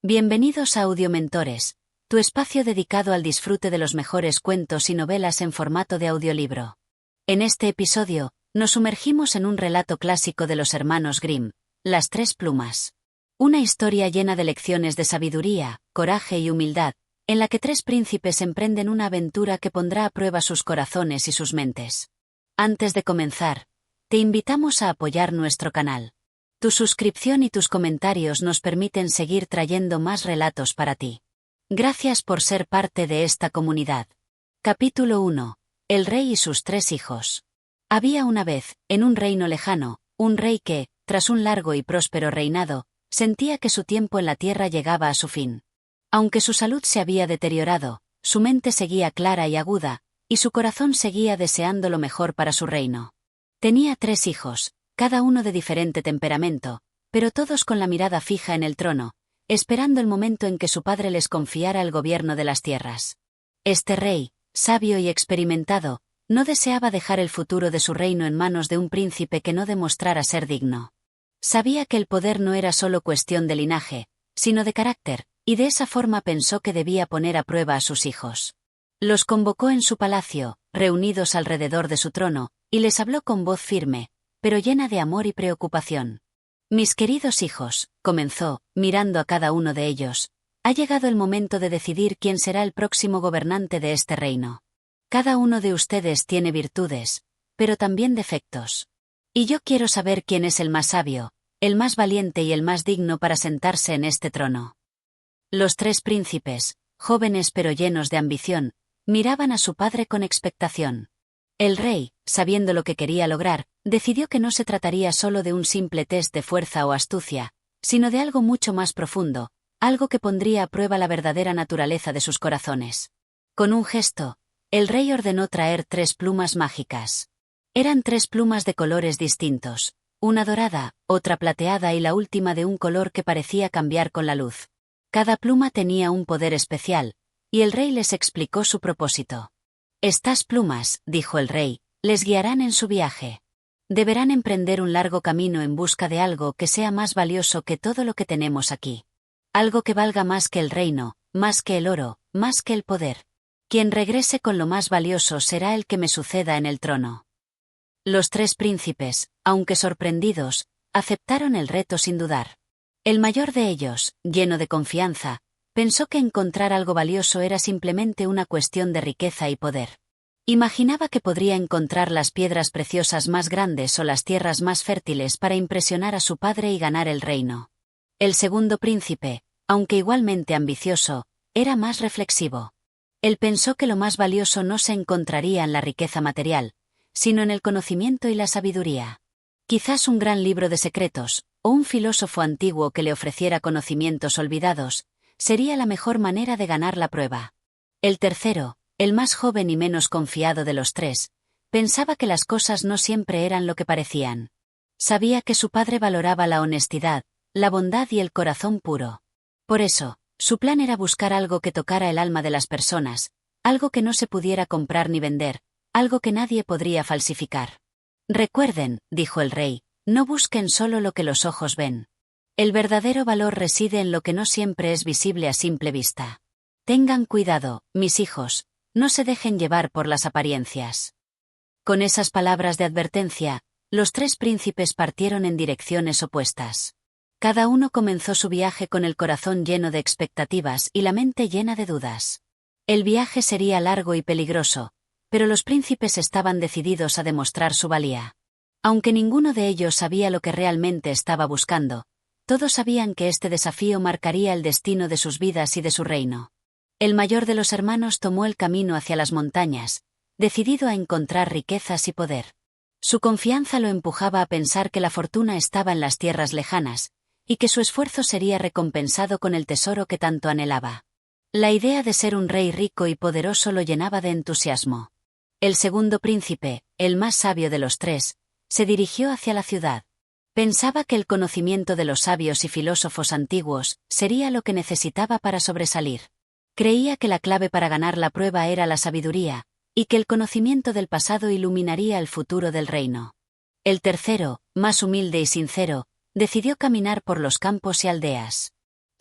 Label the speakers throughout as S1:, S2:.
S1: Bienvenidos a Audiomentores, tu espacio dedicado al disfrute de los mejores cuentos y novelas en formato de audiolibro. En este episodio, nos sumergimos en un relato clásico de los hermanos Grimm, Las Tres Plumas. Una historia llena de lecciones de sabiduría, coraje y humildad, en la que tres príncipes emprenden una aventura que pondrá a prueba sus corazones y sus mentes. Antes de comenzar, te invitamos a apoyar nuestro canal. Tu suscripción y tus comentarios nos permiten seguir trayendo más relatos para ti. Gracias por ser parte de esta comunidad. Capítulo 1. El rey y sus tres hijos. Había una vez, en un reino lejano, un rey que, tras un largo y próspero reinado, sentía que su tiempo en la tierra llegaba a su fin. Aunque su salud se había deteriorado, su mente seguía clara y aguda, y su corazón seguía deseando lo mejor para su reino. Tenía tres hijos, cada uno de diferente temperamento, pero todos con la mirada fija en el trono, esperando el momento en que su padre les confiara el gobierno de las tierras. Este rey, sabio y experimentado, no deseaba dejar el futuro de su reino en manos de un príncipe que no demostrara ser digno. Sabía que el poder no era solo cuestión de linaje, sino de carácter, y de esa forma pensó que debía poner a prueba a sus hijos. Los convocó en su palacio, reunidos alrededor de su trono, y les habló con voz firme, pero llena de amor y preocupación. Mis queridos hijos, comenzó, mirando a cada uno de ellos, ha llegado el momento de decidir quién será el próximo gobernante de este reino. Cada uno de ustedes tiene virtudes, pero también defectos. Y yo quiero saber quién es el más sabio, el más valiente y el más digno para sentarse en este trono. Los tres príncipes, jóvenes pero llenos de ambición, miraban a su padre con expectación. El rey, sabiendo lo que quería lograr, decidió que no se trataría solo de un simple test de fuerza o astucia, sino de algo mucho más profundo, algo que pondría a prueba la verdadera naturaleza de sus corazones. Con un gesto, el rey ordenó traer tres plumas mágicas. Eran tres plumas de colores distintos, una dorada, otra plateada y la última de un color que parecía cambiar con la luz. Cada pluma tenía un poder especial, y el rey les explicó su propósito. Estas plumas, dijo el rey, les guiarán en su viaje. Deberán emprender un largo camino en busca de algo que sea más valioso que todo lo que tenemos aquí. Algo que valga más que el reino, más que el oro, más que el poder. Quien regrese con lo más valioso será el que me suceda en el trono. Los tres príncipes, aunque sorprendidos, aceptaron el reto sin dudar. El mayor de ellos, lleno de confianza, pensó que encontrar algo valioso era simplemente una cuestión de riqueza y poder. Imaginaba que podría encontrar las piedras preciosas más grandes o las tierras más fértiles para impresionar a su padre y ganar el reino. El segundo príncipe, aunque igualmente ambicioso, era más reflexivo. Él pensó que lo más valioso no se encontraría en la riqueza material, sino en el conocimiento y la sabiduría. Quizás un gran libro de secretos, o un filósofo antiguo que le ofreciera conocimientos olvidados, sería la mejor manera de ganar la prueba. El tercero, el más joven y menos confiado de los tres, pensaba que las cosas no siempre eran lo que parecían. Sabía que su padre valoraba la honestidad, la bondad y el corazón puro. Por eso, su plan era buscar algo que tocara el alma de las personas, algo que no se pudiera comprar ni vender, algo que nadie podría falsificar. Recuerden, dijo el rey, no busquen solo lo que los ojos ven. El verdadero valor reside en lo que no siempre es visible a simple vista. Tengan cuidado, mis hijos, no se dejen llevar por las apariencias. Con esas palabras de advertencia, los tres príncipes partieron en direcciones opuestas. Cada uno comenzó su viaje con el corazón lleno de expectativas y la mente llena de dudas. El viaje sería largo y peligroso, pero los príncipes estaban decididos a demostrar su valía. Aunque ninguno de ellos sabía lo que realmente estaba buscando, todos sabían que este desafío marcaría el destino de sus vidas y de su reino. El mayor de los hermanos tomó el camino hacia las montañas, decidido a encontrar riquezas y poder. Su confianza lo empujaba a pensar que la fortuna estaba en las tierras lejanas, y que su esfuerzo sería recompensado con el tesoro que tanto anhelaba. La idea de ser un rey rico y poderoso lo llenaba de entusiasmo. El segundo príncipe, el más sabio de los tres, se dirigió hacia la ciudad. Pensaba que el conocimiento de los sabios y filósofos antiguos sería lo que necesitaba para sobresalir. Creía que la clave para ganar la prueba era la sabiduría, y que el conocimiento del pasado iluminaría el futuro del reino. El tercero, más humilde y sincero, decidió caminar por los campos y aldeas.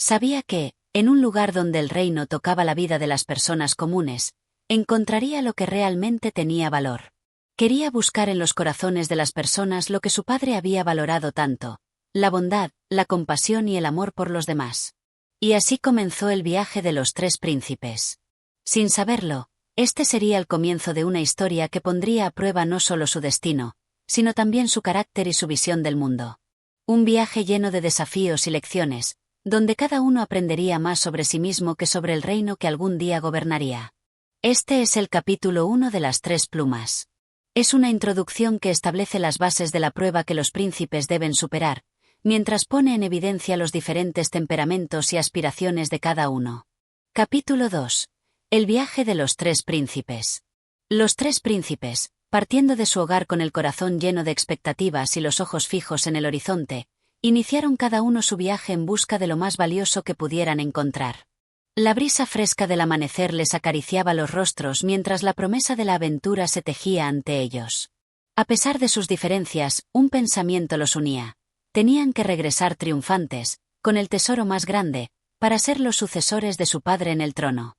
S1: Sabía que, en un lugar donde el reino tocaba la vida de las personas comunes, encontraría lo que realmente tenía valor. Quería buscar en los corazones de las personas lo que su padre había valorado tanto: la bondad, la compasión y el amor por los demás. Y así comenzó el viaje de los tres príncipes. Sin saberlo, este sería el comienzo de una historia que pondría a prueba no solo su destino, sino también su carácter y su visión del mundo. Un viaje lleno de desafíos y lecciones, donde cada uno aprendería más sobre sí mismo que sobre el reino que algún día gobernaría. Este es el capítulo 1 de Las Tres Plumas. Es una introducción que establece las bases de la prueba que los príncipes deben superar, mientras pone en evidencia los diferentes temperamentos y aspiraciones de cada uno. Capítulo 2. El viaje de los tres príncipes. Los tres príncipes, partiendo de su hogar con el corazón lleno de expectativas y los ojos fijos en el horizonte, iniciaron cada uno su viaje en busca de lo más valioso que pudieran encontrar. La brisa fresca del amanecer les acariciaba los rostros mientras la promesa de la aventura se tejía ante ellos. A pesar de sus diferencias, un pensamiento los unía: tenían que regresar triunfantes, con el tesoro más grande, para ser los sucesores de su padre en el trono.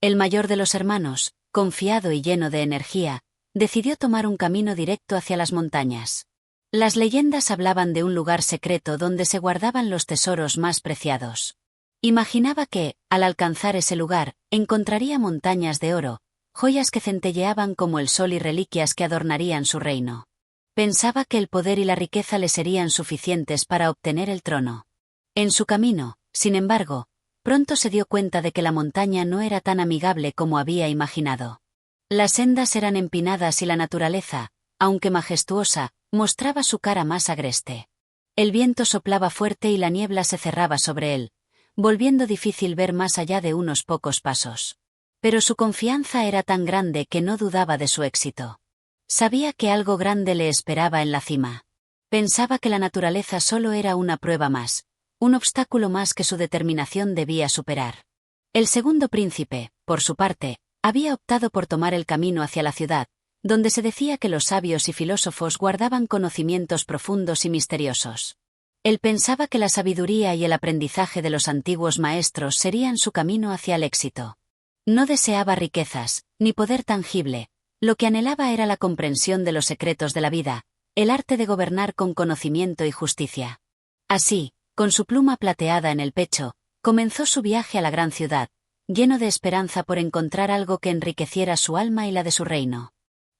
S1: El mayor de los hermanos, confiado y lleno de energía, decidió tomar un camino directo hacia las montañas. Las leyendas hablaban de un lugar secreto donde se guardaban los tesoros más preciados. Imaginaba que, al alcanzar ese lugar, encontraría montañas de oro, joyas que centelleaban como el sol y reliquias que adornarían su reino. Pensaba que el poder y la riqueza le serían suficientes para obtener el trono. En su camino, sin embargo, pronto se dio cuenta de que la montaña no era tan amigable como había imaginado. Las sendas eran empinadas y la naturaleza, aunque majestuosa, mostraba su cara más agreste. El viento soplaba fuerte y la niebla se cerraba sobre él, volviendo difícil ver más allá de unos pocos pasos. Pero su confianza era tan grande que no dudaba de su éxito. Sabía que algo grande le esperaba en la cima. Pensaba que la naturaleza solo era una prueba más, un obstáculo más que su determinación debía superar. El segundo príncipe, por su parte, había optado por tomar el camino hacia la ciudad, donde se decía que los sabios y filósofos guardaban conocimientos profundos y misteriosos. Él pensaba que la sabiduría y el aprendizaje de los antiguos maestros serían su camino hacia el éxito. No deseaba riquezas, ni poder tangible, lo que anhelaba era la comprensión de los secretos de la vida, el arte de gobernar con conocimiento y justicia. Así, con su pluma plateada en el pecho, comenzó su viaje a la gran ciudad, lleno de esperanza por encontrar algo que enriqueciera su alma y la de su reino.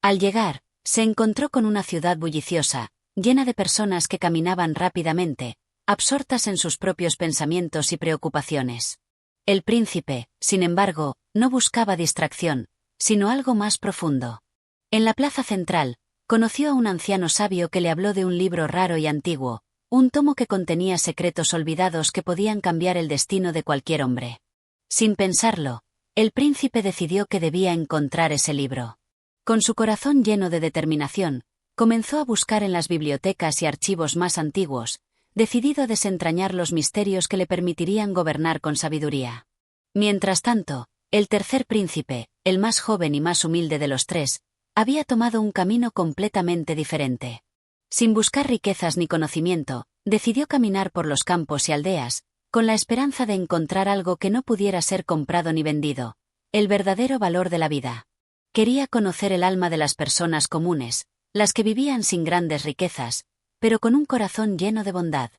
S1: Al llegar, se encontró con una ciudad bulliciosa, llena de personas que caminaban rápidamente, absortas en sus propios pensamientos y preocupaciones. El príncipe, sin embargo, no buscaba distracción, sino algo más profundo. En la plaza central, conoció a un anciano sabio que le habló de un libro raro y antiguo, un tomo que contenía secretos olvidados que podían cambiar el destino de cualquier hombre. Sin pensarlo, el príncipe decidió que debía encontrar ese libro. Con su corazón lleno de determinación, comenzó a buscar en las bibliotecas y archivos más antiguos, decidido a desentrañar los misterios que le permitirían gobernar con sabiduría. Mientras tanto, el tercer príncipe, el más joven y más humilde de los tres, había tomado un camino completamente diferente. Sin buscar riquezas ni conocimiento, decidió caminar por los campos y aldeas, con la esperanza de encontrar algo que no pudiera ser comprado ni vendido: el verdadero valor de la vida. Quería conocer el alma de las personas comunes, las que vivían sin grandes riquezas, pero con un corazón lleno de bondad.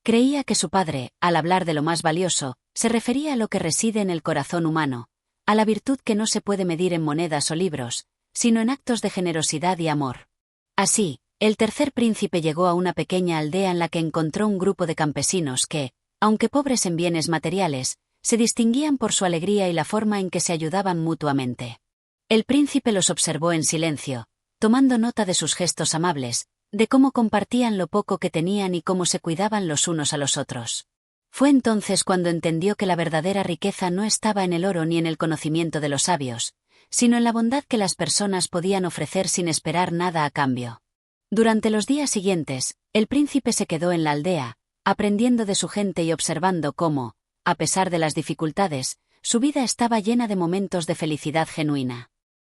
S1: Creía que su padre, al hablar de lo más valioso, se refería a lo que reside en el corazón humano, a la virtud que no se puede medir en monedas o libros, sino en actos de generosidad y amor. Así, el tercer príncipe llegó a una pequeña aldea en la que encontró un grupo de campesinos que, aunque pobres en bienes materiales, se distinguían por su alegría y la forma en que se ayudaban mutuamente. El príncipe los observó en silencio, tomando nota de sus gestos amables, de cómo compartían lo poco que tenían y cómo se cuidaban los unos a los otros. Fue entonces cuando entendió que la verdadera riqueza no estaba en el oro ni en el conocimiento de los sabios, sino en la bondad que las personas podían ofrecer sin esperar nada a cambio. Durante los días siguientes, el príncipe se quedó en la aldea, aprendiendo de su gente y observando cómo, a pesar de las dificultades, su vida estaba llena de momentos de felicidad genuina.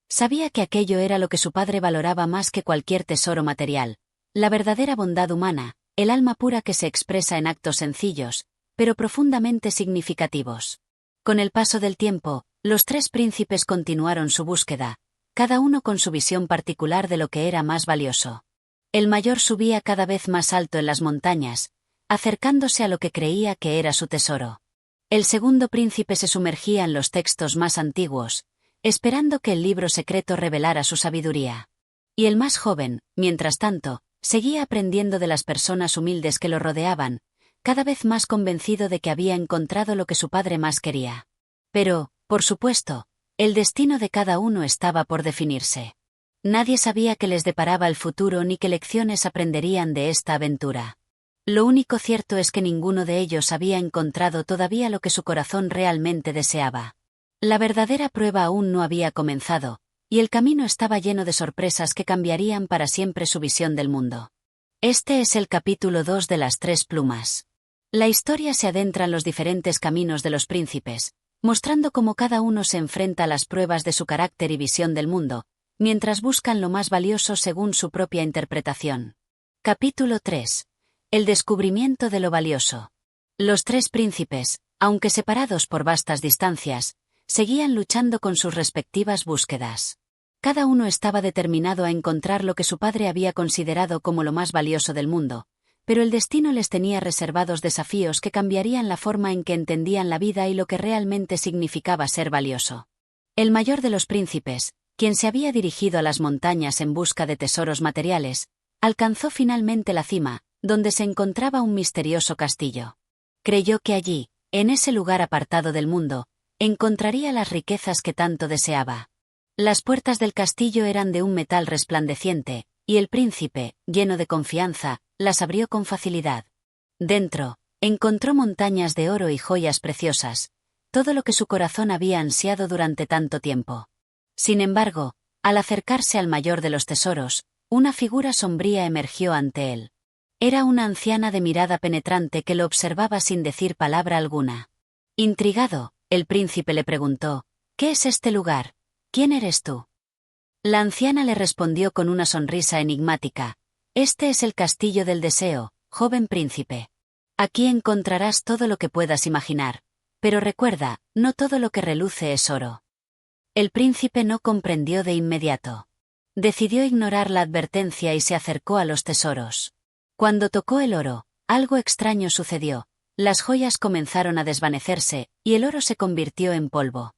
S1: Sabía que aquello era lo que su padre valoraba más que cualquier tesoro material: la verdadera bondad humana, el alma pura que se expresa en actos sencillos, pero profundamente significativos. Con el paso del tiempo, los tres príncipes continuaron su búsqueda, cada uno con su visión particular de lo que era más valioso. El mayor subía cada vez más alto en las montañas, acercándose a lo que creía que era su tesoro. El segundo príncipe se sumergía en los textos más antiguos, esperando que el libro secreto revelara su sabiduría. Y el más joven, mientras tanto, seguía aprendiendo de las personas humildes que lo rodeaban, cada vez más convencido de que había encontrado lo que su padre más quería. Pero, por supuesto, el destino de cada uno estaba por definirse. Nadie sabía qué les deparaba el futuro ni qué lecciones aprenderían de esta aventura. Lo único cierto es que ninguno de ellos había encontrado todavía lo que su corazón realmente deseaba. La verdadera prueba aún no había comenzado, y el camino estaba lleno de sorpresas que cambiarían para siempre su visión del mundo. Este es el capítulo 2 de Las Tres Plumas. La historia se adentra en los diferentes caminos de los príncipes, mostrando cómo cada uno se enfrenta a las pruebas de su carácter y visión del mundo, mientras buscan lo más valioso según su propia interpretación. Capítulo 3. El descubrimiento de lo valioso. Los tres príncipes, aunque separados por vastas distancias, seguían luchando con sus respectivas búsquedas. Cada uno estaba determinado a encontrar lo que su padre había considerado como lo más valioso del mundo, pero el destino les tenía reservados desafíos que cambiarían la forma en que entendían la vida y lo que realmente significaba ser valioso. El mayor de los príncipes, quien se había dirigido a las montañas en busca de tesoros materiales, alcanzó finalmente la cima, donde se encontraba un misterioso castillo. Creyó que allí, en ese lugar apartado del mundo, encontraría las riquezas que tanto deseaba. Las puertas del castillo eran de un metal resplandeciente, y el príncipe, lleno de confianza, las abrió con facilidad. Dentro, encontró montañas de oro y joyas preciosas, todo lo que su corazón había ansiado durante tanto tiempo. Sin embargo, al acercarse al mayor de los tesoros, una figura sombría emergió ante él. Era una anciana de mirada penetrante que lo observaba sin decir palabra alguna. Intrigado, el príncipe le preguntó: «¿Qué es este lugar? ¿Quién eres tú?». La anciana le respondió con una sonrisa enigmática: «Este es el castillo del deseo, joven príncipe. Aquí encontrarás todo lo que puedas imaginar, pero recuerda, no todo lo que reluce es oro». El príncipe no comprendió de inmediato. Decidió ignorar la advertencia y se acercó a los tesoros. Cuando tocó el oro, algo extraño sucedió. Las joyas comenzaron a desvanecerse, y el oro se convirtió en polvo.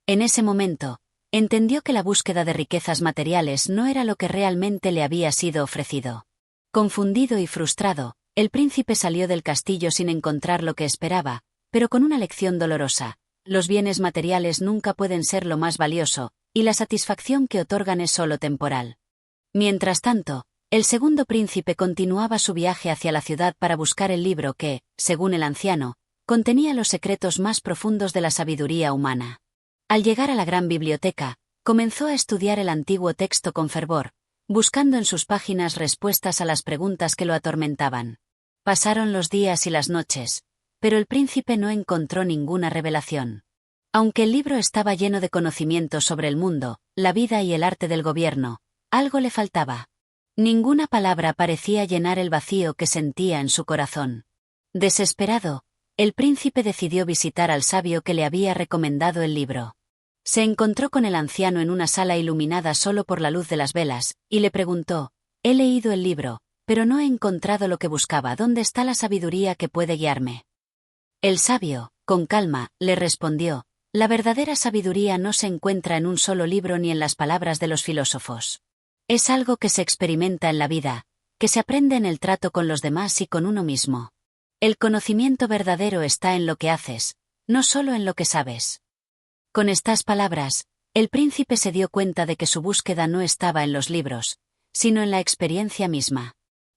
S1: En ese momento, entendió que la búsqueda de riquezas materiales no era lo que realmente le había sido ofrecido. Confundido y frustrado, el príncipe salió del castillo sin encontrar lo que esperaba, pero con una lección dolorosa: los bienes materiales nunca pueden ser lo más valioso, y la satisfacción que otorgan es solo temporal. Mientras tanto, el segundo príncipe continuaba su viaje hacia la ciudad para buscar el libro que, según el anciano, contenía los secretos más profundos de la sabiduría humana. Al llegar a la gran biblioteca, comenzó a estudiar el antiguo texto con fervor, buscando en sus páginas respuestas a las preguntas que lo atormentaban. Pasaron los días y las noches, pero el príncipe no encontró ninguna revelación. Aunque el libro estaba lleno de conocimientos sobre el mundo, la vida y el arte del gobierno, algo le faltaba. Ninguna palabra parecía llenar el vacío que sentía en su corazón. Desesperado, el príncipe decidió visitar al sabio que le había recomendado el libro. Se encontró con el anciano en una sala iluminada solo por la luz de las velas, y le preguntó: «He leído el libro, pero no he encontrado lo que buscaba. ¿Dónde está la sabiduría que puede guiarme?». El sabio, con calma, le respondió: «La verdadera sabiduría no se encuentra en un solo libro ni en las palabras de los filósofos. Es algo que se experimenta en la vida, que se aprende en el trato con los demás y con uno mismo. El conocimiento verdadero está en lo que haces, no solo en lo que sabes». Con estas palabras, el príncipe se dio cuenta de que su búsqueda no estaba en los libros, sino en la experiencia misma.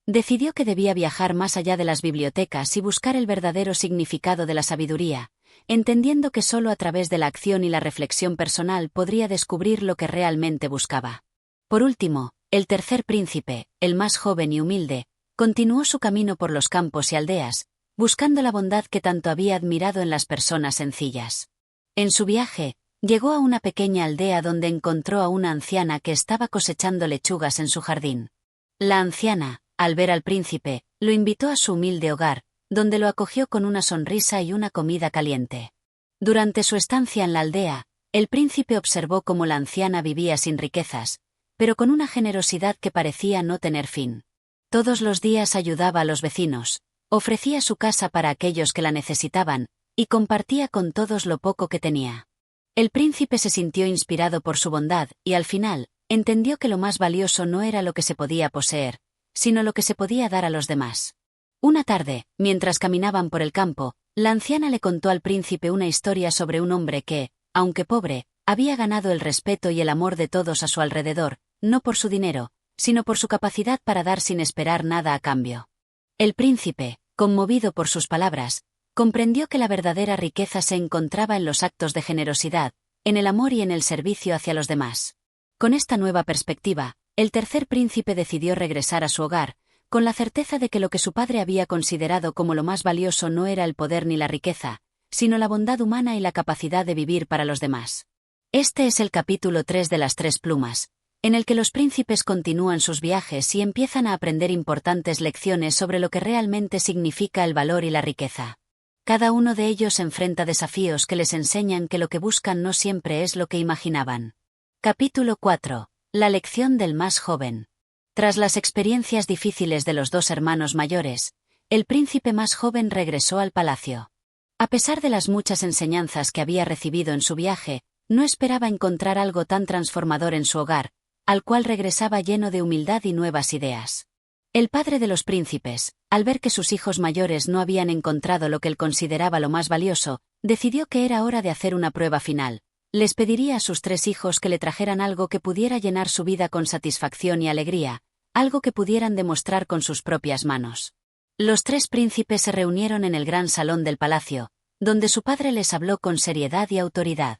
S1: Decidió que debía viajar más allá de las bibliotecas y buscar el verdadero significado de la sabiduría, entendiendo que solo a través de la acción y la reflexión personal podría descubrir lo que realmente buscaba. Por último, el tercer príncipe, el más joven y humilde, continuó su camino por los campos y aldeas, buscando la bondad que tanto había admirado en las personas sencillas. En su viaje, llegó a una pequeña aldea donde encontró a una anciana que estaba cosechando lechugas en su jardín. La anciana, al ver al príncipe, lo invitó a su humilde hogar, donde lo acogió con una sonrisa y una comida caliente. Durante su estancia en la aldea, el príncipe observó cómo la anciana vivía sin riquezas, pero con una generosidad que parecía no tener fin. Todos los días ayudaba a los vecinos, ofrecía su casa para aquellos que la necesitaban, y compartía con todos lo poco que tenía. El príncipe se sintió inspirado por su bondad, y al final, entendió que lo más valioso no era lo que se podía poseer, sino lo que se podía dar a los demás. Una tarde, mientras caminaban por el campo, la anciana le contó al príncipe una historia sobre un hombre que, aunque pobre, había ganado el respeto y el amor de todos a su alrededor, no por su dinero, sino por su capacidad para dar sin esperar nada a cambio. El príncipe, conmovido por sus palabras, comprendió que la verdadera riqueza se encontraba en los actos de generosidad, en el amor y en el servicio hacia los demás. Con esta nueva perspectiva, el tercer príncipe decidió regresar a su hogar, con la certeza de que lo que su padre había considerado como lo más valioso no era el poder ni la riqueza, sino la bondad humana y la capacidad de vivir para los demás. Este es el capítulo 3 de Las Tres Plumas, en el que los príncipes continúan sus viajes y empiezan a aprender importantes lecciones sobre lo que realmente significa el valor y la riqueza. Cada uno de ellos enfrenta desafíos que les enseñan que lo que buscan no siempre es lo que imaginaban. Capítulo 4. La lección del más joven. Tras las experiencias difíciles de los dos hermanos mayores, el príncipe más joven regresó al palacio. A pesar de las muchas enseñanzas que había recibido en su viaje, no esperaba encontrar algo tan transformador en su hogar, al cual regresaba lleno de humildad y nuevas ideas. El padre de los príncipes, al ver que sus hijos mayores no habían encontrado lo que él consideraba lo más valioso, decidió que era hora de hacer una prueba final. Les pediría a sus tres hijos que le trajeran algo que pudiera llenar su vida con satisfacción y alegría, algo que pudieran demostrar con sus propias manos. Los tres príncipes se reunieron en el gran salón del palacio, donde su padre les habló con seriedad y autoridad.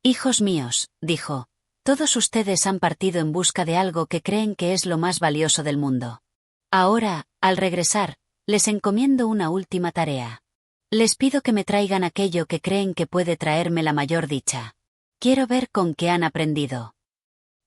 S1: «Hijos míos», dijo, «todos ustedes han partido en busca de algo que creen que es lo más valioso del mundo. Ahora, al regresar, les encomiendo una última tarea. Les pido que me traigan aquello que creen que puede traerme la mayor dicha. Quiero ver con qué han aprendido».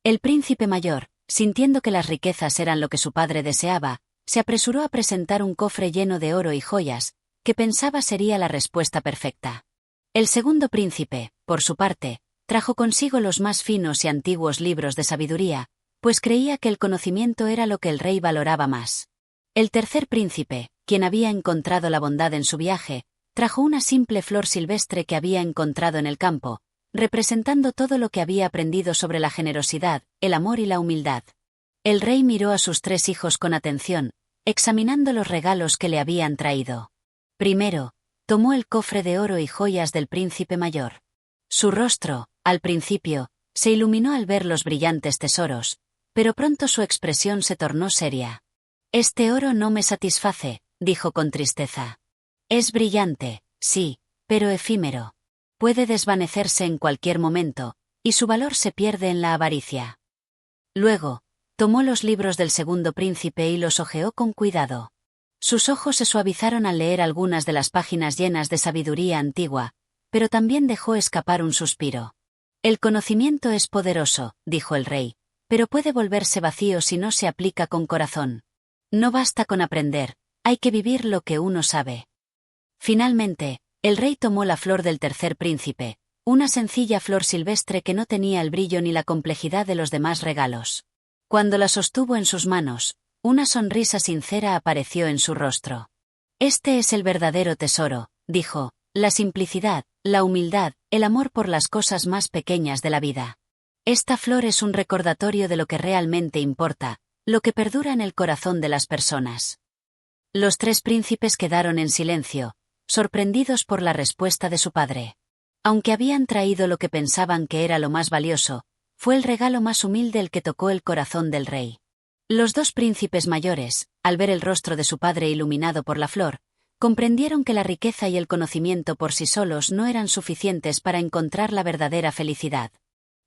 S1: El príncipe mayor, sintiendo que las riquezas eran lo que su padre deseaba, se apresuró a presentar un cofre lleno de oro y joyas, que pensaba sería la respuesta perfecta. El segundo príncipe, por su parte, trajo consigo los más finos y antiguos libros de sabiduría, pues creía que el conocimiento era lo que el rey valoraba más. El tercer príncipe, quien había encontrado la bondad en su viaje, trajo una simple flor silvestre que había encontrado en el campo, representando todo lo que había aprendido sobre la generosidad, el amor y la humildad. El rey miró a sus tres hijos con atención, examinando los regalos que le habían traído. Primero, tomó el cofre de oro y joyas del príncipe mayor. Su rostro, al principio, se iluminó al ver los brillantes tesoros, pero pronto su expresión se tornó seria. «Este oro no me satisface», dijo con tristeza. «Es brillante, sí, pero efímero. Puede desvanecerse en cualquier momento, y su valor se pierde en la avaricia». Luego, tomó los libros del segundo príncipe y los hojeó con cuidado. Sus ojos se suavizaron al leer algunas de las páginas llenas de sabiduría antigua, pero también dejó escapar un suspiro. «El conocimiento es poderoso», dijo el rey, «pero puede volverse vacío si no se aplica con corazón. No basta con aprender, hay que vivir lo que uno sabe». Finalmente, el rey tomó la flor del tercer príncipe, una sencilla flor silvestre que no tenía el brillo ni la complejidad de los demás regalos. Cuando la sostuvo en sus manos, una sonrisa sincera apareció en su rostro. «Este es el verdadero tesoro», dijo, «la simplicidad, la humildad, el amor por las cosas más pequeñas de la vida. Esta flor es un recordatorio de lo que realmente importa, lo que perdura en el corazón de las personas». Los tres príncipes quedaron en silencio, sorprendidos por la respuesta de su padre. Aunque habían traído lo que pensaban que era lo más valioso, fue el regalo más humilde el que tocó el corazón del rey. Los dos príncipes mayores, al ver el rostro de su padre iluminado por la flor, comprendieron que la riqueza y el conocimiento por sí solos no eran suficientes para encontrar la verdadera felicidad.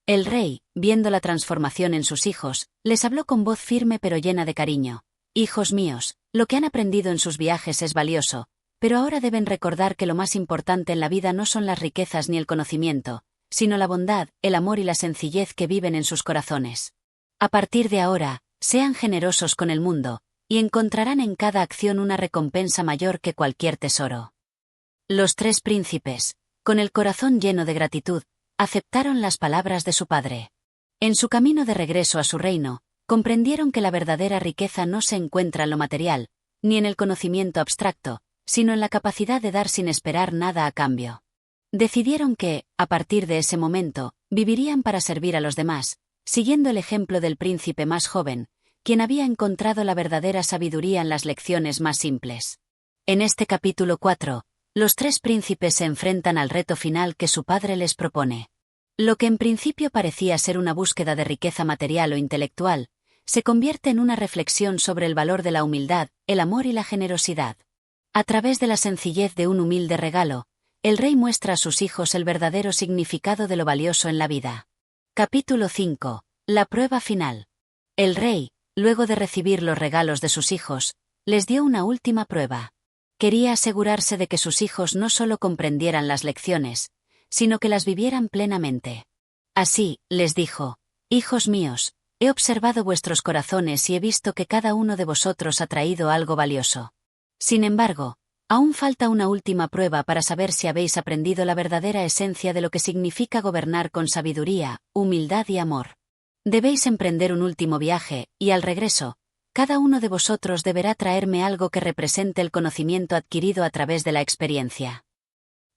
S1: El rey, viendo la transformación en sus hijos, les habló con voz firme pero llena de cariño. «Hijos míos, lo que han aprendido en sus viajes es valioso, pero ahora deben recordar que lo más importante en la vida no son las riquezas ni el conocimiento, sino la bondad, el amor y la sencillez que viven en sus corazones. A partir de ahora, sean generosos con el mundo, y encontrarán en cada acción una recompensa mayor que cualquier tesoro. Los 3 príncipes, con el corazón lleno de gratitud, aceptaron las palabras de su padre. En su camino de regreso a su reino, comprendieron que la verdadera riqueza no se encuentra en lo material, ni en el conocimiento abstracto, sino en la capacidad de dar sin esperar nada a cambio. Decidieron que, a partir de ese momento, vivirían para servir a los demás, siguiendo el ejemplo del príncipe más joven, quien había encontrado la verdadera sabiduría en las lecciones más simples. En este capítulo 4, los 3 príncipes se enfrentan al reto final que su padre les propone. Lo que en principio parecía ser una búsqueda de riqueza material o intelectual, se convierte en una reflexión sobre el valor de la humildad, el amor y la generosidad. A través de la sencillez de un humilde regalo, el rey muestra a sus hijos el verdadero significado de lo valioso en la vida. Capítulo 5. La prueba final. El rey, luego de recibir los regalos de sus hijos, les dio una última prueba. Quería asegurarse de que sus hijos no solo comprendieran las lecciones, sino que las vivieran plenamente. Así, les dijo: «Hijos míos, he observado vuestros corazones y he visto que cada uno de vosotros ha traído algo valioso. Sin embargo, aún falta una última prueba para saber si habéis aprendido la verdadera esencia de lo que significa gobernar con sabiduría, humildad y amor. Debéis emprender un último viaje, y al regreso, cada uno de vosotros deberá traerme algo que represente el conocimiento adquirido a través de la experiencia».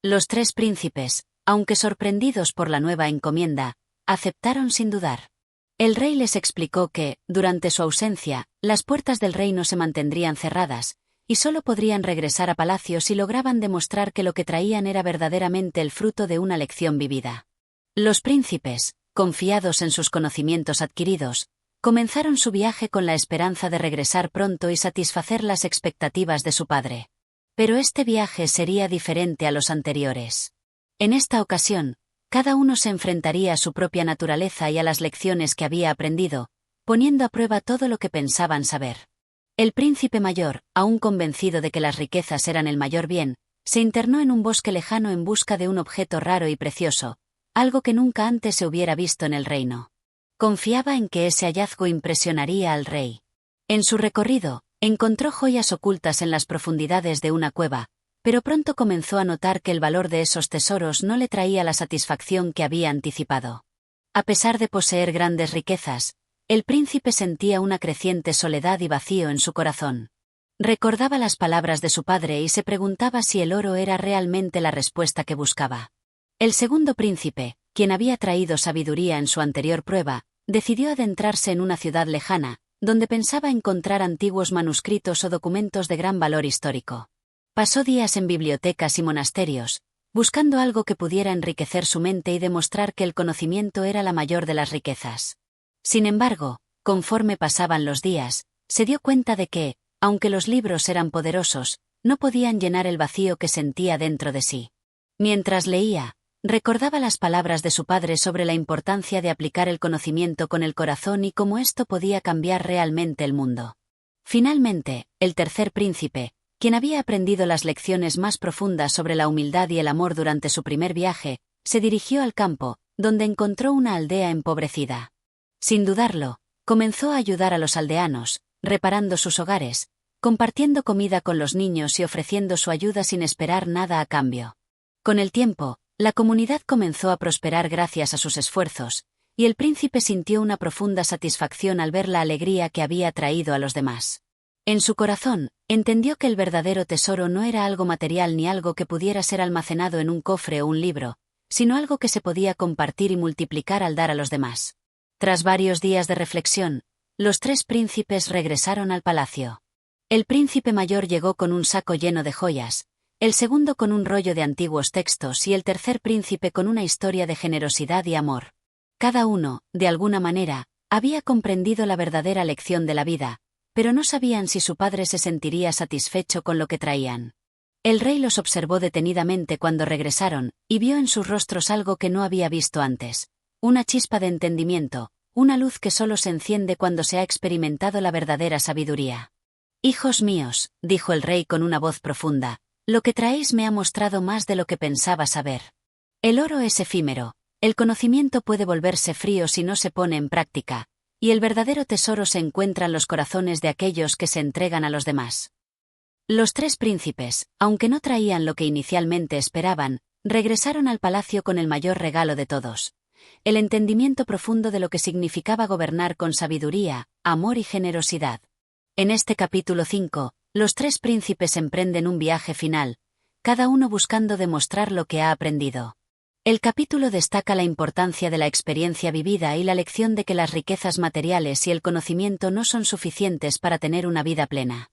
S1: Los 3 príncipes, aunque sorprendidos por la nueva encomienda, aceptaron sin dudar. El rey les explicó que, durante su ausencia, las puertas del reino se mantendrían cerradas, y solo podrían regresar a palacio si lograban demostrar que lo que traían era verdaderamente el fruto de una lección vivida. Los príncipes, confiados en sus conocimientos adquiridos, comenzaron su viaje con la esperanza de regresar pronto y satisfacer las expectativas de su padre. Pero este viaje sería diferente a los anteriores. En esta ocasión, cada uno se enfrentaría a su propia naturaleza y a las lecciones que había aprendido, poniendo a prueba todo lo que pensaban saber. El príncipe mayor, aún convencido de que las riquezas eran el mayor bien, se internó en un bosque lejano en busca de un objeto raro y precioso, algo que nunca antes se hubiera visto en el reino. Confiaba en que ese hallazgo impresionaría al rey. En su recorrido, encontró joyas ocultas en las profundidades de una cueva, pero pronto comenzó a notar que el valor de esos tesoros no le traía la satisfacción que había anticipado. A pesar de poseer grandes riquezas, el príncipe sentía una creciente soledad y vacío en su corazón. Recordaba las palabras de su padre y se preguntaba si el oro era realmente la respuesta que buscaba. El segundo príncipe, quien había traído sabiduría en su anterior prueba, decidió adentrarse en una ciudad lejana, donde pensaba encontrar antiguos manuscritos o documentos de gran valor histórico. Pasó días en bibliotecas y monasterios, buscando algo que pudiera enriquecer su mente y demostrar que el conocimiento era la mayor de las riquezas. Sin embargo, conforme pasaban los días, se dio cuenta de que, aunque los libros eran poderosos, no podían llenar el vacío que sentía dentro de sí. Mientras leía, recordaba las palabras de su padre sobre la importancia de aplicar el conocimiento con el corazón y cómo esto podía cambiar realmente el mundo. Finalmente, el tercer príncipe, quien había aprendido las lecciones más profundas sobre la humildad y el amor durante su primer viaje, se dirigió al campo, donde encontró una aldea empobrecida. Sin dudarlo, comenzó a ayudar a los aldeanos, reparando sus hogares, compartiendo comida con los niños y ofreciendo su ayuda sin esperar nada a cambio. Con el tiempo, la comunidad comenzó a prosperar gracias a sus esfuerzos, y el príncipe sintió una profunda satisfacción al ver la alegría que había traído a los demás. En su corazón, entendió que el verdadero tesoro no era algo material ni algo que pudiera ser almacenado en un cofre o un libro, sino algo que se podía compartir y multiplicar al dar a los demás. Tras varios días de reflexión, los 3 príncipes regresaron al palacio. El príncipe mayor llegó con un saco lleno de joyas, el segundo con un rollo de antiguos textos y el tercer príncipe con una historia de generosidad y amor. Cada uno, de alguna manera, había comprendido la verdadera lección de la vida, pero no sabían si su padre se sentiría satisfecho con lo que traían. El rey los observó detenidamente cuando regresaron, y vio en sus rostros algo que no había visto antes: una chispa de entendimiento, una luz que solo se enciende cuando se ha experimentado la verdadera sabiduría. «Hijos míos», dijo el rey con una voz profunda, «lo que traéis me ha mostrado más de lo que pensaba saber. El oro es efímero, el conocimiento puede volverse frío si no se pone en práctica, y el verdadero tesoro se encuentra en los corazones de aquellos que se entregan a los demás. Los tres príncipes, aunque no traían lo que inicialmente esperaban, regresaron al palacio con el mayor regalo de todos: el entendimiento profundo de lo que significaba gobernar con sabiduría, amor y generosidad. En este capítulo 5, los tres príncipes emprenden un viaje final, cada uno buscando demostrar lo que ha aprendido. El capítulo destaca la importancia de la experiencia vivida y la lección de que las riquezas materiales y el conocimiento no son suficientes para tener una vida plena.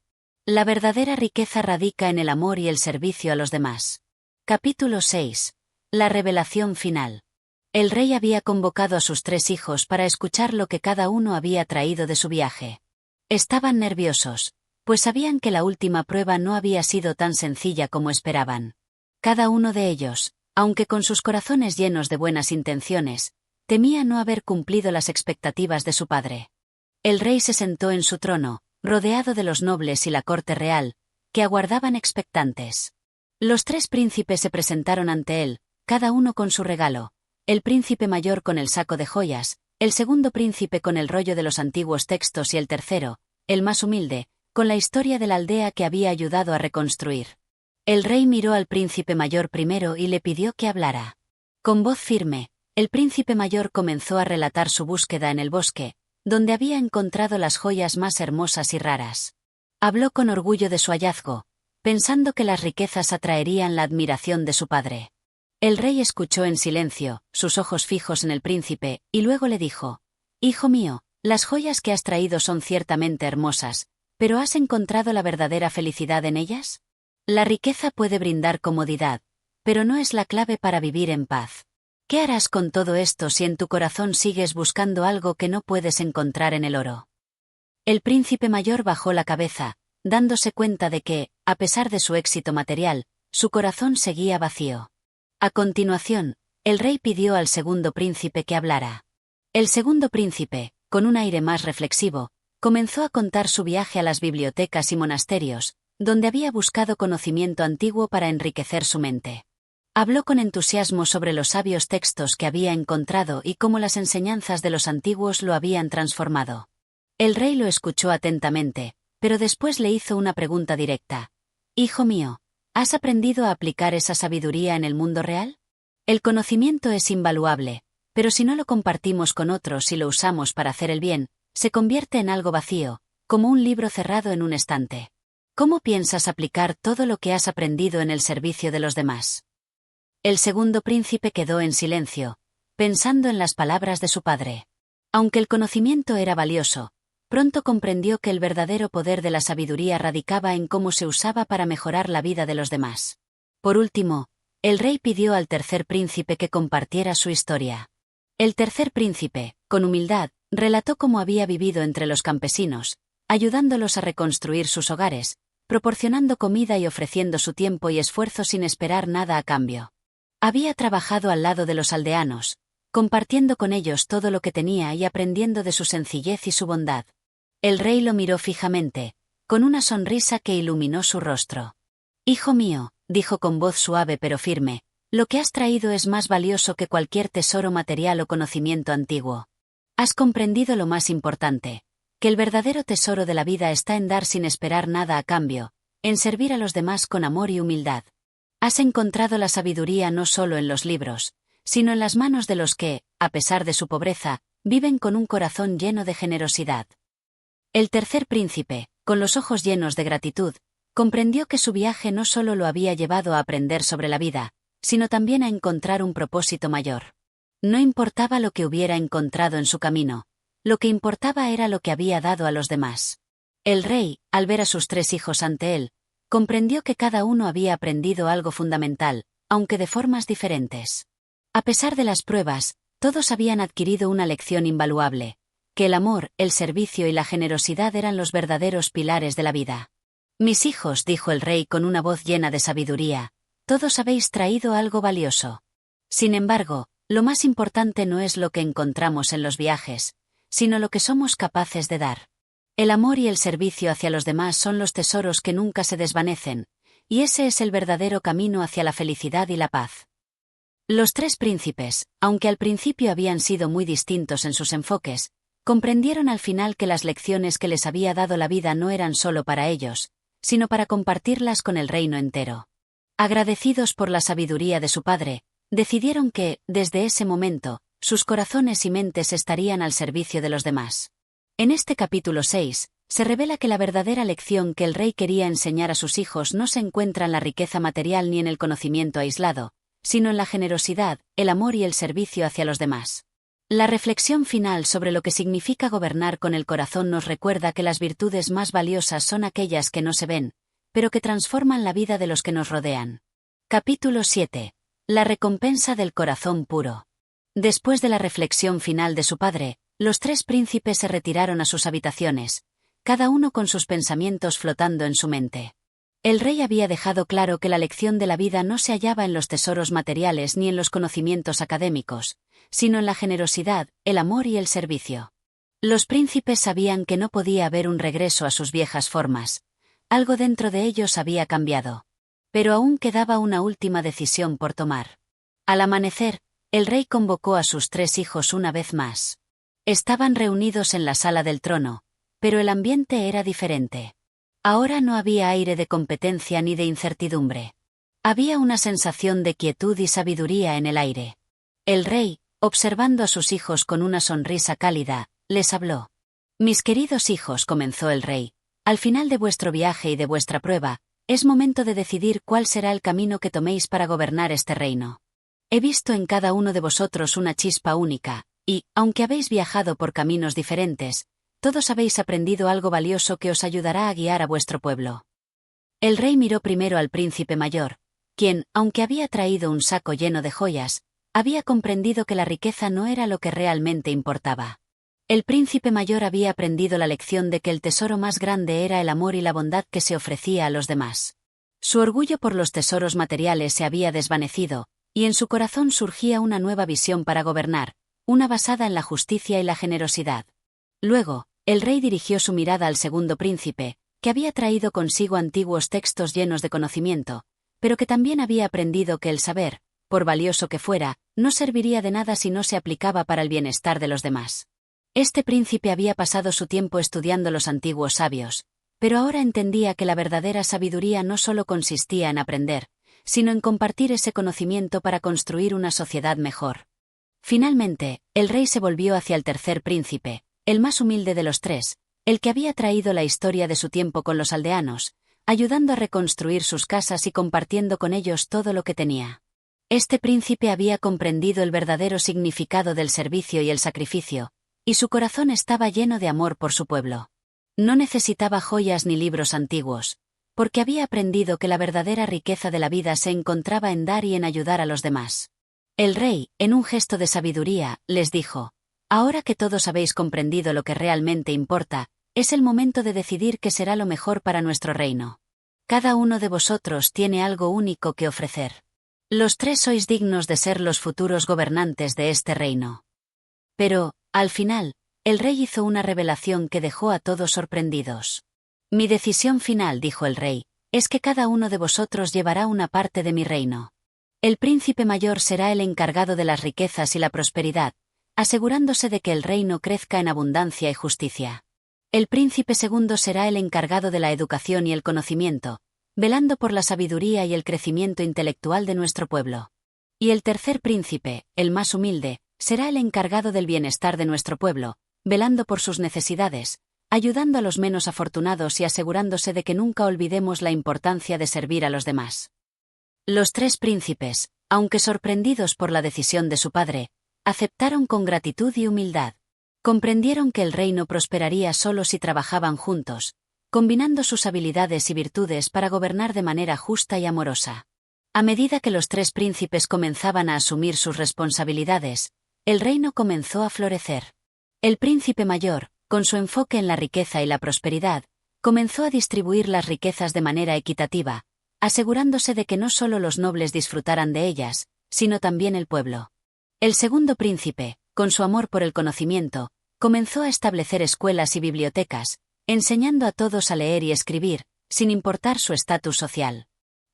S1: La verdadera riqueza radica en el amor y el servicio a los demás. Capítulo 6. La revelación final. El rey había convocado a sus tres hijos para escuchar lo que cada uno había traído de su viaje. Estaban nerviosos, pues sabían que la última prueba no había sido tan sencilla como esperaban. Cada uno de ellos, aunque con sus corazones llenos de buenas intenciones, temía no haber cumplido las expectativas de su padre. El rey se sentó en su trono, rodeado de los nobles y la corte real, que aguardaban expectantes. Los tres príncipes se presentaron ante él, cada uno con su regalo: el príncipe mayor con el saco de joyas, el segundo príncipe con el rollo de los antiguos textos y el tercero, el más humilde, con la historia de la aldea que había ayudado a reconstruir. El rey miró al príncipe mayor primero y le pidió que hablara. Con voz firme, el príncipe mayor comenzó a relatar su búsqueda en el bosque, donde había encontrado las joyas más hermosas y raras. Habló con orgullo de su hallazgo, pensando que las riquezas atraerían la admiración de su padre. El rey escuchó en silencio, sus ojos fijos en el príncipe, y luego le dijo: «Hijo mío, las joyas que has traído son ciertamente hermosas, ¿pero has encontrado la verdadera felicidad en ellas? La riqueza puede brindar comodidad, pero no es la clave para vivir en paz. ¿Qué harás con todo esto si en tu corazón sigues buscando algo que no puedes encontrar en el oro?». El príncipe mayor bajó la cabeza, dándose cuenta de que, a pesar de su éxito material, su corazón seguía vacío. A continuación, el rey pidió al segundo príncipe que hablara. El segundo príncipe, con un aire más reflexivo, comenzó a contar su viaje a las bibliotecas y monasterios, donde había buscado conocimiento antiguo para enriquecer su mente. Habló con entusiasmo sobre los sabios textos que había encontrado y cómo las enseñanzas de los antiguos lo habían transformado. El rey lo escuchó atentamente, pero después le hizo una pregunta directa: «Hijo mío, ¿has aprendido a aplicar esa sabiduría en el mundo real? El conocimiento es invaluable, pero si no lo compartimos con otros y lo usamos para hacer el bien, se convierte en algo vacío, como un libro cerrado en un estante. ¿Cómo piensas aplicar todo lo que has aprendido en el servicio de los demás?». El segundo príncipe quedó en silencio, pensando en las palabras de su padre. Aunque el conocimiento era valioso, pronto comprendió que el verdadero poder de la sabiduría radicaba en cómo se usaba para mejorar la vida de los demás. Por último, el rey pidió al tercer príncipe que compartiera su historia. El tercer príncipe, con humildad, relató cómo había vivido entre los campesinos, ayudándolos a reconstruir sus hogares, proporcionando comida y ofreciendo su tiempo y esfuerzo sin esperar nada a cambio. Había trabajado al lado de los aldeanos, compartiendo con ellos todo lo que tenía y aprendiendo de su sencillez y su bondad. El rey lo miró fijamente, con una sonrisa que iluminó su rostro. «Hijo mío», dijo con voz suave pero firme, «lo que has traído es más valioso que cualquier tesoro material o conocimiento antiguo. Has comprendido lo más importante, que el verdadero tesoro de la vida está en dar sin esperar nada a cambio, en servir a los demás con amor y humildad. Has encontrado la sabiduría no solo en los libros, sino en las manos de los que, a pesar de su pobreza, viven con un corazón lleno de generosidad». El tercer príncipe, con los ojos llenos de gratitud, comprendió que su viaje no solo lo había llevado a aprender sobre la vida, sino también a encontrar un propósito mayor. No importaba lo que hubiera encontrado en su camino, lo que importaba era lo que había dado a los demás. El rey, al ver a sus tres hijos ante él, comprendió que cada uno había aprendido algo fundamental, aunque de formas diferentes. A pesar de las pruebas, todos habían adquirido una lección invaluable: que el amor, el servicio y la generosidad eran los verdaderos pilares de la vida. «Mis hijos», dijo el rey con una voz llena de sabiduría, «todos habéis traído algo valioso. Sin embargo, lo más importante no es lo que encontramos en los viajes, sino lo que somos capaces de dar. El amor y el servicio hacia los demás son los tesoros que nunca se desvanecen, y ese es el verdadero camino hacia la felicidad y la paz». Los tres príncipes, aunque al principio habían sido muy distintos en sus enfoques, Comprendieron al final que las lecciones que les había dado la vida no eran solo para ellos, sino para compartirlas con el reino entero. Agradecidos por la sabiduría de su padre, decidieron que, desde ese momento, sus corazones y mentes estarían al servicio de los demás. En este capítulo 6, se revela que la verdadera lección que el rey quería enseñar a sus hijos no se encuentra en la riqueza material ni en el conocimiento aislado, sino en la generosidad, el amor y el servicio hacia los demás. La reflexión final sobre lo que significa gobernar con el corazón nos recuerda que las virtudes más valiosas son aquellas que no se ven, pero que transforman la vida de los que nos rodean. Capítulo 7. La recompensa del corazón puro. Después de la reflexión final de su padre, los tres príncipes se retiraron a sus habitaciones, cada uno con sus pensamientos flotando en su mente. El rey había dejado claro que la lección de la vida no se hallaba en los tesoros materiales ni en los conocimientos académicos, sino en la generosidad, el amor y el servicio. Los príncipes sabían que no podía haber un regreso a sus viejas formas. Algo dentro de ellos había cambiado. Pero aún quedaba una última decisión por tomar. Al amanecer, el rey convocó a sus tres hijos una vez más. Estaban reunidos en la sala del trono, pero el ambiente era diferente. Ahora no había aire de competencia ni de incertidumbre. Había una sensación de quietud y sabiduría en el aire. El rey, observando a sus hijos con una sonrisa cálida, les habló. «Mis queridos hijos», comenzó el rey, «al final de vuestro viaje y de vuestra prueba, es momento de decidir cuál será el camino que toméis para gobernar este reino. He visto en cada uno de vosotros una chispa única, y, aunque habéis viajado por caminos diferentes, todos habéis aprendido algo valioso que os ayudará a guiar a vuestro pueblo». El rey miró primero al príncipe mayor, quien, aunque había traído un saco lleno de joyas, había comprendido que la riqueza no era lo que realmente importaba. El príncipe mayor había aprendido la lección de que el tesoro más grande era el amor y la bondad que se ofrecía a los demás. Su orgullo por los tesoros materiales se había desvanecido, y en su corazón surgía una nueva visión para gobernar, una basada en la justicia y la generosidad. Luego, el rey dirigió su mirada al segundo príncipe, que había traído consigo antiguos textos llenos de conocimiento, pero que también había aprendido que el saber, por valioso que fuera, no serviría de nada si no se aplicaba para el bienestar de los demás. Este príncipe había pasado su tiempo estudiando los antiguos sabios, pero ahora entendía que la verdadera sabiduría no solo consistía en aprender, sino en compartir ese conocimiento para construir una sociedad mejor. Finalmente, el rey se volvió hacia el tercer príncipe, el más humilde de los tres, el que había traído la historia de su tiempo con los aldeanos, ayudando a reconstruir sus casas y compartiendo con ellos todo lo que tenía. Este príncipe había comprendido el verdadero significado del servicio y el sacrificio, y su corazón estaba lleno de amor por su pueblo. No necesitaba joyas ni libros antiguos, porque había aprendido que la verdadera riqueza de la vida se encontraba en dar y en ayudar a los demás. El rey, en un gesto de sabiduría, les dijo: «Ahora que todos habéis comprendido lo que realmente importa, es el momento de decidir qué será lo mejor para nuestro reino. Cada uno de vosotros tiene algo único que ofrecer. Los tres sois dignos de ser los futuros gobernantes de este reino». Pero, al final, el rey hizo una revelación que dejó a todos sorprendidos. «Mi decisión final», dijo el rey, «es que cada uno de vosotros llevará una parte de mi reino. El príncipe mayor será el encargado de las riquezas y la prosperidad, asegurándose de que el reino crezca en abundancia y justicia. El príncipe segundo será el encargado de la educación y el conocimiento, velando por la sabiduría y el crecimiento intelectual de nuestro pueblo. Y el tercer príncipe, el más humilde, será el encargado del bienestar de nuestro pueblo, velando por sus necesidades, ayudando a los menos afortunados y asegurándose de que nunca olvidemos la importancia de servir a los demás». Los tres príncipes, aunque sorprendidos por la decisión de su padre, aceptaron con gratitud y humildad. Comprendieron que el reino prosperaría solo si trabajaban juntos, combinando sus habilidades y virtudes para gobernar de manera justa y amorosa. A medida que los tres príncipes comenzaban a asumir sus responsabilidades, el reino comenzó a florecer. El príncipe mayor, con su enfoque en la riqueza y la prosperidad, comenzó a distribuir las riquezas de manera equitativa, asegurándose de que no solo los nobles disfrutaran de ellas, sino también el pueblo. El segundo príncipe, con su amor por el conocimiento, comenzó a establecer escuelas y bibliotecas, enseñando a todos a leer y escribir, sin importar su estatus social.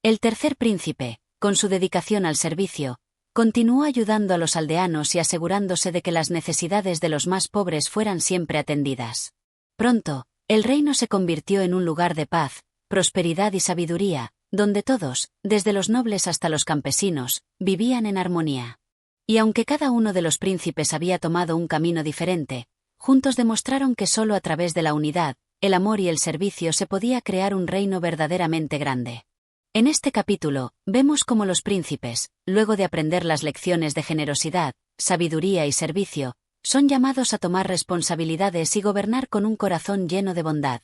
S1: El tercer príncipe, con su dedicación al servicio, Continuó ayudando a los aldeanos y asegurándose de que las necesidades de los más pobres fueran siempre atendidas. Pronto, el reino se convirtió en un lugar de paz, prosperidad y sabiduría, donde todos, desde los nobles hasta los campesinos, vivían en armonía. Y aunque cada uno de los príncipes había tomado un camino diferente, juntos demostraron que solo a través de la unidad, el amor y el servicio se podía crear un reino verdaderamente grande. En este capítulo, vemos cómo los príncipes, luego de aprender las lecciones de generosidad, sabiduría y servicio, son llamados a tomar responsabilidades y gobernar con un corazón lleno de bondad.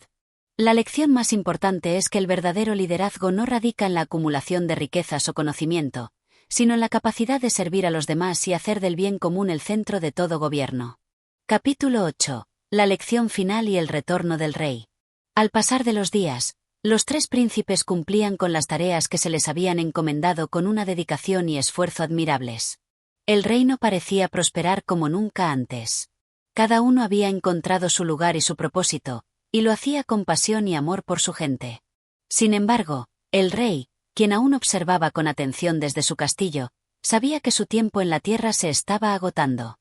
S1: La lección más importante es que el verdadero liderazgo no radica en la acumulación de riquezas o conocimiento, sino en la capacidad de servir a los demás y hacer del bien común el centro de todo gobierno. Capítulo 8. La lección final y el retorno del rey. Al pasar de los días, los tres príncipes cumplían con las tareas que se les habían encomendado con una dedicación y esfuerzo admirables. El reino parecía prosperar como nunca antes. Cada uno había encontrado su lugar y su propósito, y lo hacía con pasión y amor por su gente. Sin embargo, el rey, quien aún observaba con atención desde su castillo, sabía que su tiempo en la tierra se estaba agotando.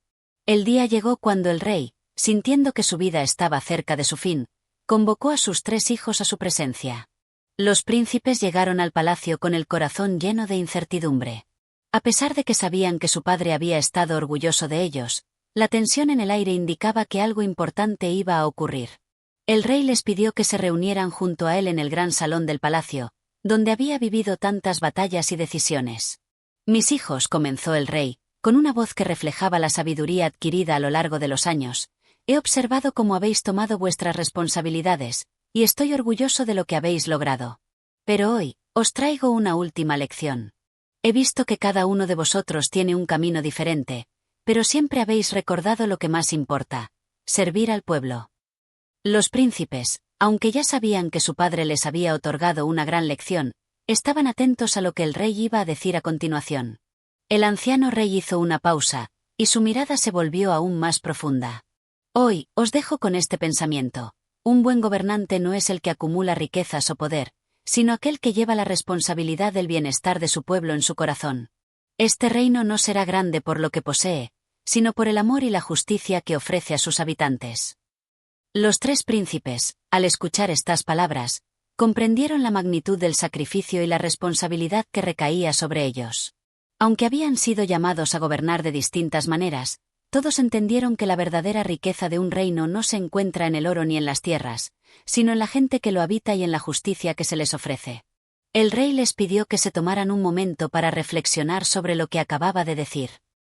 S1: El día llegó cuando el rey, sintiendo que su vida estaba cerca de su fin, convocó a sus tres hijos a su presencia. Los príncipes llegaron al palacio con el corazón lleno de incertidumbre. A pesar de que sabían que su padre había estado orgulloso de ellos, la tensión en el aire indicaba que algo importante iba a ocurrir. El rey les pidió que se reunieran junto a él en el gran salón del palacio, donde había vivido tantas batallas y decisiones. «Mis hijos», comenzó el rey, con una voz que reflejaba la sabiduría adquirida a lo largo de los años, «he observado cómo habéis tomado vuestras responsabilidades, y estoy orgulloso de lo que habéis logrado. Pero hoy, os traigo una última lección. He visto que cada uno de vosotros tiene un camino diferente, pero siempre habéis recordado lo que más importa: servir al pueblo». Los príncipes, aunque ya sabían que su padre les había otorgado una gran lección, estaban atentos a lo que el rey iba a decir a continuación. El anciano rey hizo una pausa, y su mirada se volvió aún más profunda. «Hoy, os dejo con este pensamiento: un buen gobernante no es el que acumula riquezas o poder, sino aquel que lleva la responsabilidad del bienestar de su pueblo en su corazón. Este reino no será grande por lo que posee, sino por el amor y la justicia que ofrece a sus habitantes». Los tres príncipes, al escuchar estas palabras, comprendieron la magnitud del sacrificio y la responsabilidad que recaía sobre ellos. Aunque habían sido llamados a gobernar de distintas maneras, todos entendieron que la verdadera riqueza de un reino no se encuentra en el oro ni en las tierras, sino en la gente que lo habita y en la justicia que se les ofrece. El rey les pidió que se tomaran un momento para reflexionar sobre lo que acababa de decir.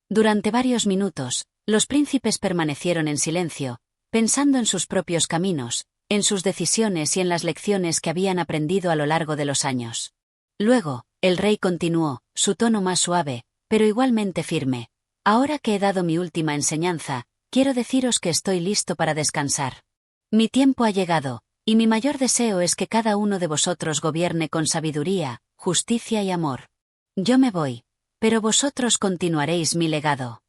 S1: Durante varios minutos, los príncipes permanecieron en silencio, pensando en sus propios caminos, en sus decisiones y en las lecciones que habían aprendido a lo largo de los años. Luego, el rey continuó, su tono más suave, pero igualmente firme: «Ahora que he dado mi última enseñanza, quiero deciros que estoy listo para descansar. Mi tiempo ha llegado, y mi mayor deseo es que cada uno de vosotros gobierne con sabiduría, justicia y amor. Yo me voy, pero vosotros continuaréis mi legado».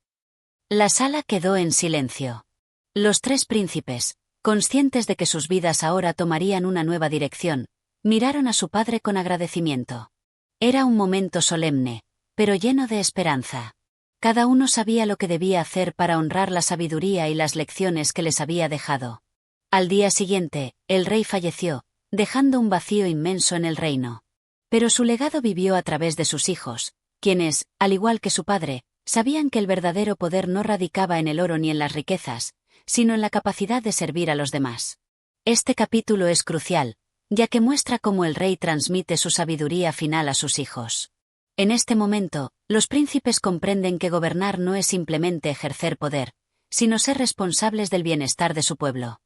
S1: La sala quedó en silencio. Los tres príncipes, conscientes de que sus vidas ahora tomarían una nueva dirección, miraron a su padre con agradecimiento. Era un momento solemne, pero lleno de esperanza. Cada uno sabía lo que debía hacer para honrar la sabiduría y las lecciones que les había dejado. Al día siguiente, el rey falleció, dejando un vacío inmenso en el reino. Pero su legado vivió a través de sus hijos, quienes, al igual que su padre, sabían que el verdadero poder no radicaba en el oro ni en las riquezas, sino en la capacidad de servir a los demás. Este capítulo es crucial, ya que muestra cómo el rey transmite su sabiduría final a sus hijos. En este momento, los príncipes comprenden que gobernar no es simplemente ejercer poder, sino ser responsables del bienestar de su pueblo.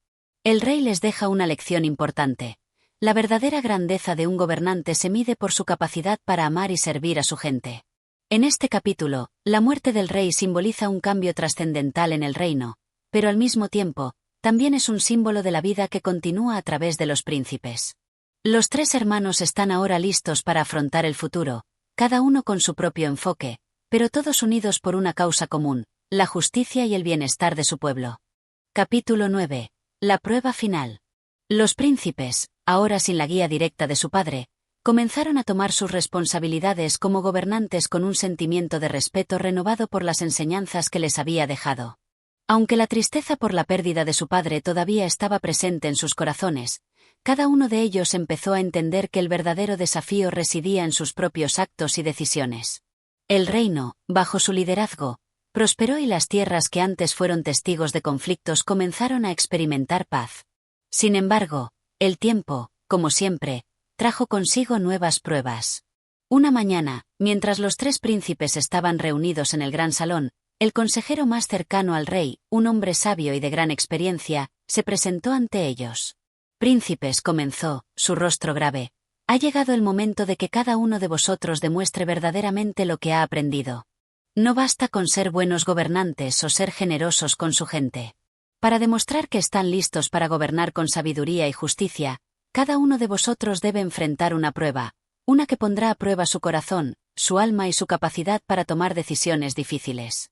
S1: El rey les deja una lección importante. La verdadera grandeza de un gobernante se mide por su capacidad para amar y servir a su gente. En este capítulo, la muerte del rey simboliza un cambio trascendental en el reino, pero al mismo tiempo, también es un símbolo de la vida que continúa a través de los príncipes. Los tres hermanos están ahora listos para afrontar el futuro, cada uno con su propio enfoque, pero todos unidos por una causa común: la justicia y el bienestar de su pueblo. Capítulo 9. La prueba final. Los príncipes, ahora sin la guía directa de su padre, Comenzaron a tomar sus responsabilidades como gobernantes con un sentimiento de respeto renovado por las enseñanzas que les había dejado. Aunque la tristeza por la pérdida de su padre todavía estaba presente en sus corazones, cada uno de ellos empezó a entender que el verdadero desafío residía en sus propios actos y decisiones. El reino, bajo su liderazgo, prosperó y las tierras que antes fueron testigos de conflictos comenzaron a experimentar paz. Sin embargo, el tiempo, como siempre, trajo consigo nuevas pruebas. Una mañana, mientras los tres príncipes estaban reunidos en el gran salón, el consejero más cercano al rey, un hombre sabio y de gran experiencia, se presentó ante ellos. «Príncipes», comenzó, su rostro grave, «ha llegado el momento de que cada uno de vosotros demuestre verdaderamente lo que ha aprendido. No basta con ser buenos gobernantes o ser generosos con su gente. Para demostrar que están listos para gobernar con sabiduría y justicia, cada uno de vosotros debe enfrentar una prueba, una que pondrá a prueba su corazón, su alma y su capacidad para tomar decisiones difíciles».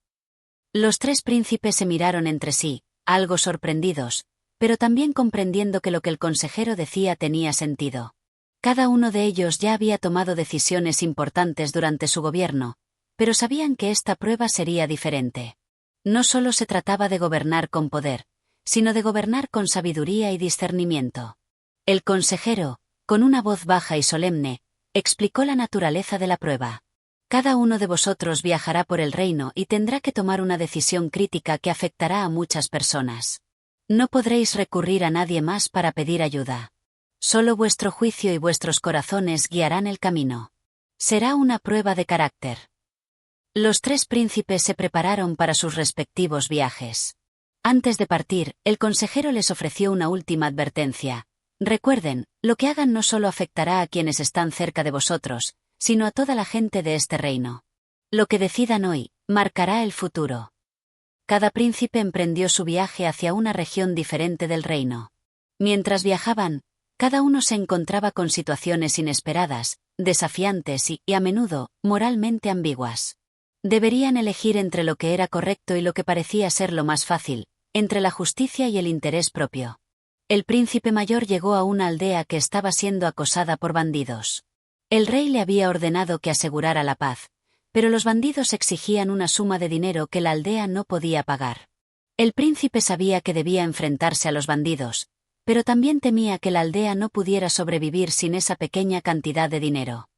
S1: Los tres príncipes se miraron entre sí, algo sorprendidos, pero también comprendiendo que lo que el consejero decía tenía sentido. Cada uno de ellos ya había tomado decisiones importantes durante su gobierno, pero sabían que esta prueba sería diferente. No solo se trataba de gobernar con poder, sino de gobernar con sabiduría y discernimiento. El consejero, con una voz baja y solemne, explicó la naturaleza de la prueba. Cada uno de vosotros viajará por el reino y tendrá que tomar una decisión crítica que afectará a muchas personas. No podréis recurrir a nadie más para pedir ayuda. Solo vuestro juicio y vuestros corazones guiarán el camino. Será una prueba de carácter. Los tres príncipes se prepararon para sus respectivos viajes. Antes de partir, el consejero les ofreció una última advertencia. Recuerden, lo que hagan no solo afectará a quienes están cerca de vosotros, sino a toda la gente de este reino. Lo que decidan hoy, marcará el futuro. Cada príncipe emprendió su viaje hacia una región diferente del reino. Mientras viajaban, cada uno se encontraba con situaciones inesperadas, desafiantes y, a menudo, moralmente ambiguas. Deberían elegir entre lo que era correcto y lo que parecía ser lo más fácil, entre la justicia y el interés propio. El príncipe mayor llegó a una aldea que estaba siendo acosada por bandidos. El rey le había ordenado que asegurara la paz, pero los bandidos exigían una suma de dinero que la aldea no podía pagar. El príncipe sabía que debía enfrentarse a los bandidos, pero también temía que la aldea no pudiera sobrevivir sin esa pequeña cantidad de dinero.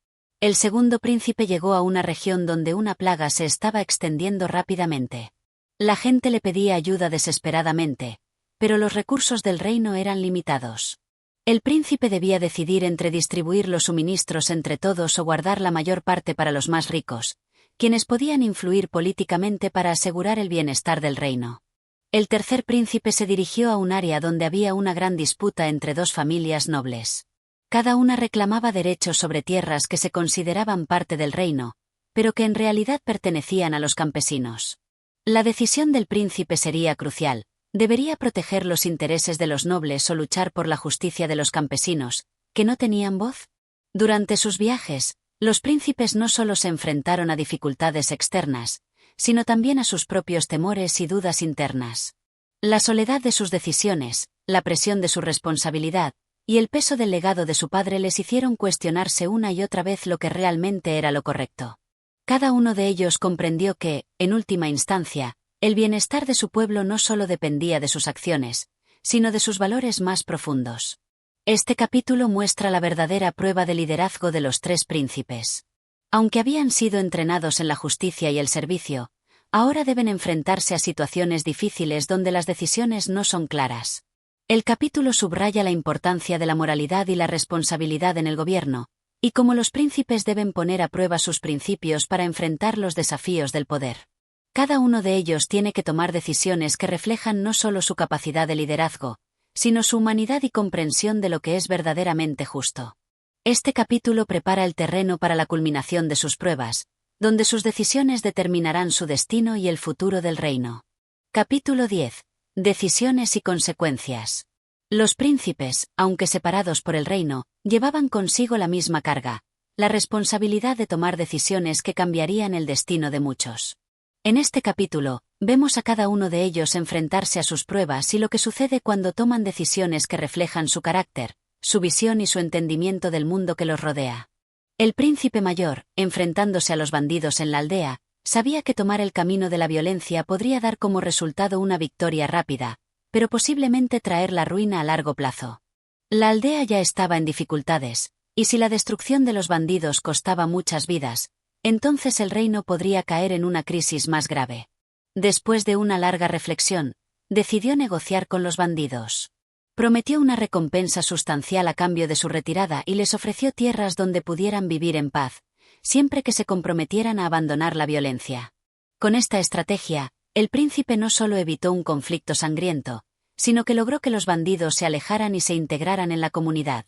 S1: El segundo príncipe llegó a una región donde una plaga se estaba extendiendo rápidamente. La gente le pedía ayuda desesperadamente, pero los recursos del reino eran limitados. El príncipe debía decidir entre distribuir los suministros entre todos o guardar la mayor parte para los más ricos, quienes podían influir políticamente para asegurar el bienestar del reino. El tercer príncipe se dirigió a un área donde había una gran disputa entre dos familias nobles. Cada una reclamaba derechos sobre tierras que se consideraban parte del reino, pero que en realidad pertenecían a los campesinos. La decisión del príncipe sería crucial. ¿Debería proteger los intereses de los nobles o luchar por la justicia de los campesinos, que no tenían voz? Durante sus viajes, los príncipes no solo se enfrentaron a dificultades externas, sino también a sus propios temores y dudas internas. La soledad de sus decisiones, la presión de su responsabilidad, y el peso del legado de su padre les hicieron cuestionarse una y otra vez lo que realmente era lo correcto. Cada uno de ellos comprendió que, en última instancia, el bienestar de su pueblo no solo dependía de sus acciones, sino de sus valores más profundos. Este capítulo muestra la verdadera prueba de liderazgo de los tres príncipes. Aunque habían sido entrenados en la justicia y el servicio, ahora deben enfrentarse a situaciones difíciles donde las decisiones no son claras. El capítulo subraya la importancia de la moralidad y la responsabilidad en el gobierno, y cómo los príncipes deben poner a prueba sus principios para enfrentar los desafíos del poder. Cada uno de ellos tiene que tomar decisiones que reflejan no solo su capacidad de liderazgo, sino su humanidad y comprensión de lo que es verdaderamente justo. Este capítulo prepara el terreno para la culminación de sus pruebas, donde sus decisiones determinarán su destino y el futuro del reino. Capítulo 10. Decisiones y consecuencias. Los príncipes, aunque separados por el reino, llevaban consigo la misma carga, la responsabilidad de tomar decisiones que cambiarían el destino de muchos. En este capítulo, vemos a cada uno de ellos enfrentarse a sus pruebas y lo que sucede cuando toman decisiones que reflejan su carácter, su visión y su entendimiento del mundo que los rodea. El príncipe mayor, enfrentándose a los bandidos en la aldea, sabía que tomar el camino de la violencia podría dar como resultado una victoria rápida, pero posiblemente traer la ruina a largo plazo. La aldea ya estaba en dificultades, y si la destrucción de los bandidos costaba muchas vidas, entonces el reino podría caer en una crisis más grave. Después de una larga reflexión, decidió negociar con los bandidos. Prometió una recompensa sustancial a cambio de su retirada y les ofreció tierras donde pudieran vivir en paz, siempre que se comprometieran a abandonar la violencia. Con esta estrategia, el príncipe no solo evitó un conflicto sangriento, sino que logró que los bandidos se alejaran y se integraran en la comunidad.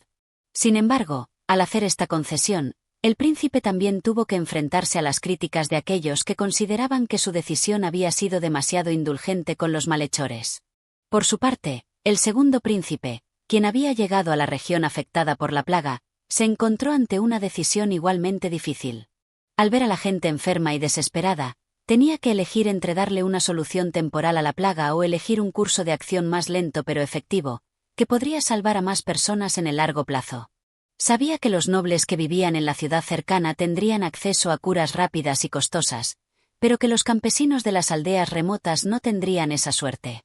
S1: Sin embargo, al hacer esta concesión, el príncipe también tuvo que enfrentarse a las críticas de aquellos que consideraban que su decisión había sido demasiado indulgente con los malhechores. Por su parte, el segundo príncipe, quien había llegado a la región afectada por la plaga, se encontró ante una decisión igualmente difícil. Al ver a la gente enferma y desesperada, tenía que elegir entre darle una solución temporal a la plaga o elegir un curso de acción más lento pero efectivo, que podría salvar a más personas en el largo plazo. Sabía que los nobles que vivían en la ciudad cercana tendrían acceso a curas rápidas y costosas, pero que los campesinos de las aldeas remotas no tendrían esa suerte.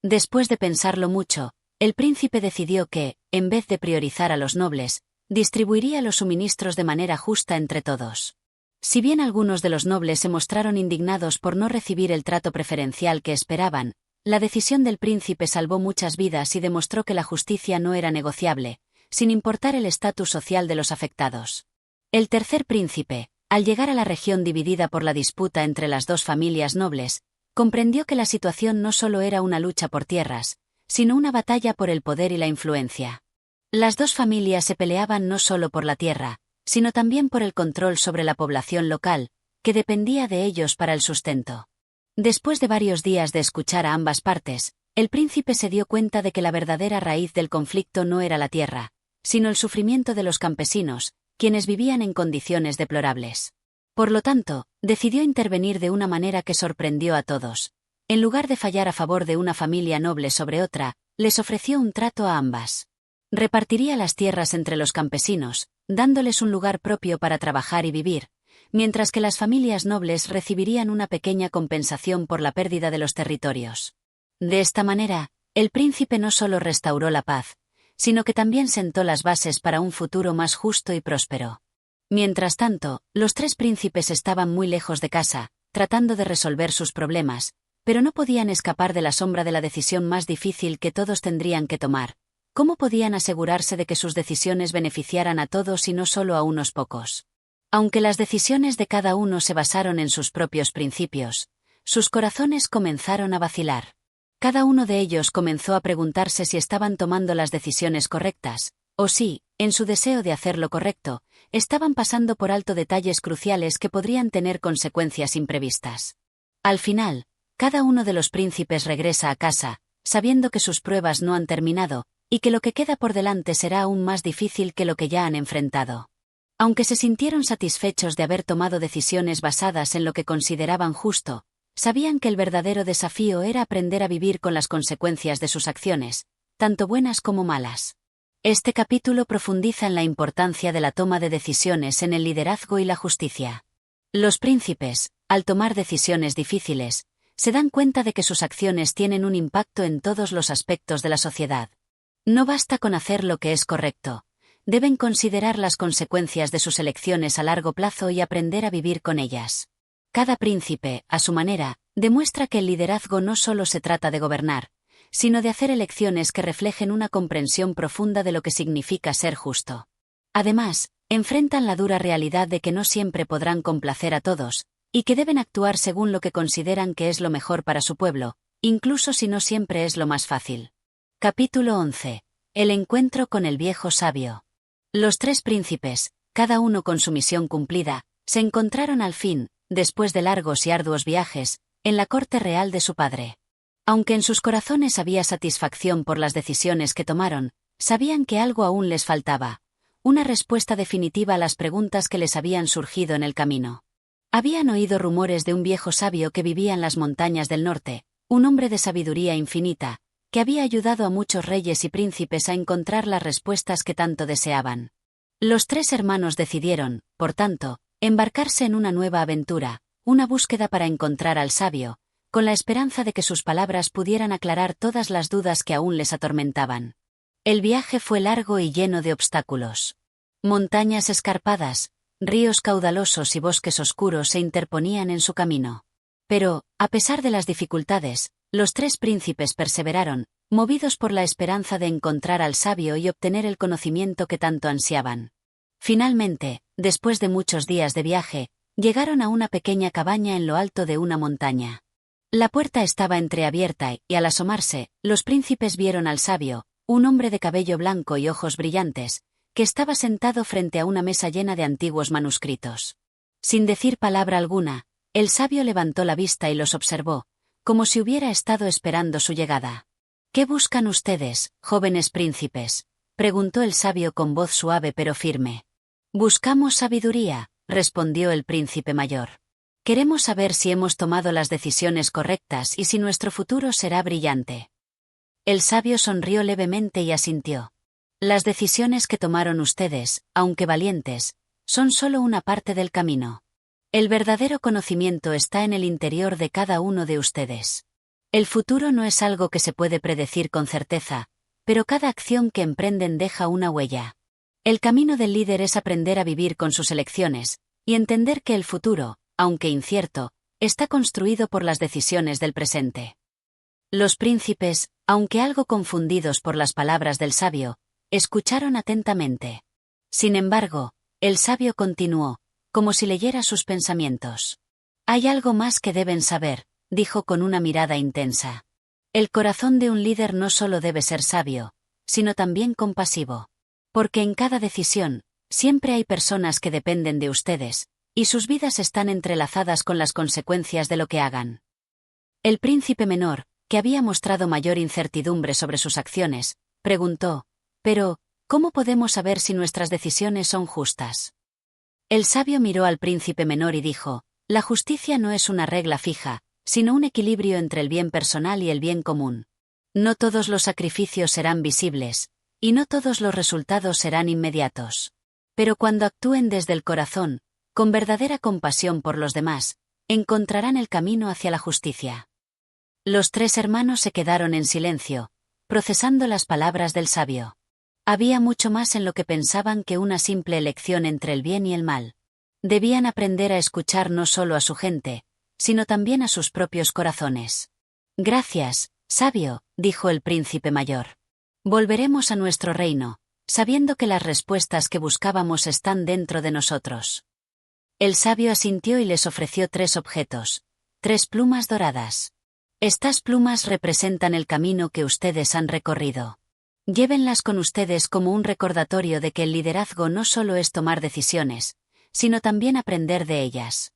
S1: Después de pensarlo mucho, el príncipe decidió que, en vez de priorizar a los nobles, distribuiría los suministros de manera justa entre todos. Si bien algunos de los nobles se mostraron indignados por no recibir el trato preferencial que esperaban, la decisión del príncipe salvó muchas vidas y demostró que la justicia no era negociable, sin importar el estatus social de los afectados. El tercer príncipe, al llegar a la región dividida por la disputa entre las dos familias nobles, comprendió que la situación no solo era una lucha por tierras, sino una batalla por el poder y la influencia. Las dos familias se peleaban no solo por la tierra, sino también por el control sobre la población local, que dependía de ellos para el sustento. Después de varios días de escuchar a ambas partes, el príncipe se dio cuenta de que la verdadera raíz del conflicto no era la tierra, sino el sufrimiento de los campesinos, quienes vivían en condiciones deplorables. Por lo tanto, decidió intervenir de una manera que sorprendió a todos. En lugar de fallar a favor de una familia noble sobre otra, les ofreció un trato a ambas. Repartiría las tierras entre los campesinos, dándoles un lugar propio para trabajar y vivir, mientras que las familias nobles recibirían una pequeña compensación por la pérdida de los territorios. De esta manera, el príncipe no solo restauró la paz, sino que también sentó las bases para un futuro más justo y próspero. Mientras tanto, los tres príncipes estaban muy lejos de casa, tratando de resolver sus problemas, pero no podían escapar de la sombra de la decisión más difícil que todos tendrían que tomar. ¿Cómo podían asegurarse de que sus decisiones beneficiaran a todos y no solo a unos pocos? Aunque las decisiones de cada uno se basaron en sus propios principios, sus corazones comenzaron a vacilar. Cada uno de ellos comenzó a preguntarse si estaban tomando las decisiones correctas, o si, en su deseo de hacer lo correcto, estaban pasando por alto detalles cruciales que podrían tener consecuencias imprevistas. Al final, cada uno de los príncipes regresa a casa, sabiendo que sus pruebas no han terminado, y que lo que queda por delante será aún más difícil que lo que ya han enfrentado. Aunque se sintieron satisfechos de haber tomado decisiones basadas en lo que consideraban justo, sabían que el verdadero desafío era aprender a vivir con las consecuencias de sus acciones, tanto buenas como malas. Este capítulo profundiza en la importancia de la toma de decisiones en el liderazgo y la justicia. Los príncipes, al tomar decisiones difíciles, se dan cuenta de que sus acciones tienen un impacto en todos los aspectos de la sociedad. No basta con hacer lo que es correcto, deben considerar las consecuencias de sus elecciones a largo plazo y aprender a vivir con ellas. Cada príncipe, a su manera, demuestra que el liderazgo no solo se trata de gobernar, sino de hacer elecciones que reflejen una comprensión profunda de lo que significa ser justo. Además, enfrentan la dura realidad de que no siempre podrán complacer a todos, y que deben actuar según lo que consideran que es lo mejor para su pueblo, incluso si no siempre es lo más fácil. Capítulo 11. El encuentro con el viejo sabio. Los tres príncipes, cada uno con su misión cumplida, se encontraron al fin, después de largos y arduos viajes, en la corte real de su padre. Aunque en sus corazones había satisfacción por las decisiones que tomaron, sabían que algo aún les faltaba, una respuesta definitiva a las preguntas que les habían surgido en el camino. Habían oído rumores de un viejo sabio que vivía en las montañas del norte, un hombre de sabiduría infinita, que había ayudado a muchos reyes y príncipes a encontrar las respuestas que tanto deseaban. Los tres hermanos decidieron, por tanto, embarcarse en una nueva aventura, una búsqueda para encontrar al sabio, con la esperanza de que sus palabras pudieran aclarar todas las dudas que aún les atormentaban. El viaje fue largo y lleno de obstáculos. Montañas escarpadas, ríos caudalosos y bosques oscuros se interponían en su camino. Pero, a pesar de las dificultades, los tres príncipes perseveraron, movidos por la esperanza de encontrar al sabio y obtener el conocimiento que tanto ansiaban. Finalmente, después de muchos días de viaje, llegaron a una pequeña cabaña en lo alto de una montaña. La puerta estaba entreabierta y, al asomarse, los príncipes vieron al sabio, un hombre de cabello blanco y ojos brillantes, que estaba sentado frente a una mesa llena de antiguos manuscritos. Sin decir palabra alguna, el sabio levantó la vista y los observó, como si hubiera estado esperando su llegada. «¿Qué buscan ustedes, jóvenes príncipes?», preguntó el sabio con voz suave pero firme. «Buscamos sabiduría», respondió el príncipe mayor. «Queremos saber si hemos tomado las decisiones correctas y si nuestro futuro será brillante». El sabio sonrió levemente y asintió. «Las decisiones que tomaron ustedes, aunque valientes, son solo una parte del camino. El verdadero conocimiento está en el interior de cada uno de ustedes. El futuro no es algo que se puede predecir con certeza, pero cada acción que emprenden deja una huella. El camino del líder es aprender a vivir con sus elecciones, y entender que el futuro, aunque incierto, está construido por las decisiones del presente». Los príncipes, aunque algo confundidos por las palabras del sabio, escucharon atentamente. Sin embargo, el sabio continuó, como si leyera sus pensamientos. «Hay algo más que deben saber», dijo con una mirada intensa. «El corazón de un líder no solo debe ser sabio, sino también compasivo. Porque en cada decisión, siempre hay personas que dependen de ustedes, y sus vidas están entrelazadas con las consecuencias de lo que hagan». El príncipe menor, que había mostrado mayor incertidumbre sobre sus acciones, preguntó: «Pero, ¿cómo podemos saber si nuestras decisiones son justas?». El sabio miró al príncipe menor y dijo: «La justicia no es una regla fija, sino un equilibrio entre el bien personal y el bien común. No todos los sacrificios serán visibles, y no todos los resultados serán inmediatos. Pero cuando actúen desde el corazón, con verdadera compasión por los demás, encontrarán el camino hacia la justicia». Los tres hermanos se quedaron en silencio, procesando las palabras del sabio. Había mucho más en lo que pensaban que una simple elección entre el bien y el mal. Debían aprender a escuchar no solo a su gente, sino también a sus propios corazones. «Gracias, sabio», dijo el príncipe mayor. «Volveremos a nuestro reino, sabiendo que las respuestas que buscábamos están dentro de nosotros». El sabio asintió y les ofreció 3 objetos, 3 plumas doradas. «Estas plumas representan el camino que ustedes han recorrido. Llévenlas con ustedes como un recordatorio de que el liderazgo no solo es tomar decisiones, sino también aprender de ellas».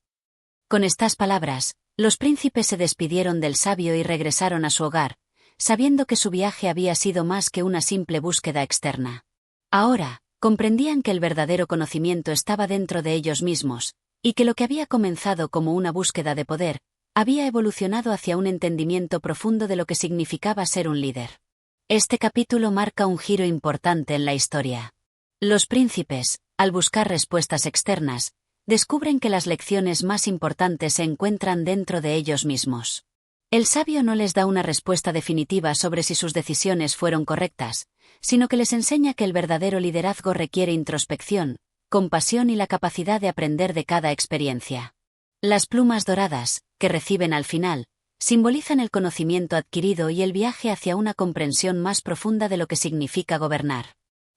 S1: Con estas palabras, los príncipes se despidieron del sabio y regresaron a su hogar, sabiendo que su viaje había sido más que una simple búsqueda externa. Ahora, comprendían que el verdadero conocimiento estaba dentro de ellos mismos, y que lo que había comenzado como una búsqueda de poder, había evolucionado hacia un entendimiento profundo de lo que significaba ser un líder. Este capítulo marca un giro importante en la historia. Los príncipes, al buscar respuestas externas, descubren que las lecciones más importantes se encuentran dentro de ellos mismos. El sabio no les da una respuesta definitiva sobre si sus decisiones fueron correctas, sino que les enseña que el verdadero liderazgo requiere introspección, compasión y la capacidad de aprender de cada experiencia. Las plumas doradas, que reciben al final, simbolizan el conocimiento adquirido y el viaje hacia una comprensión más profunda de lo que significa gobernar.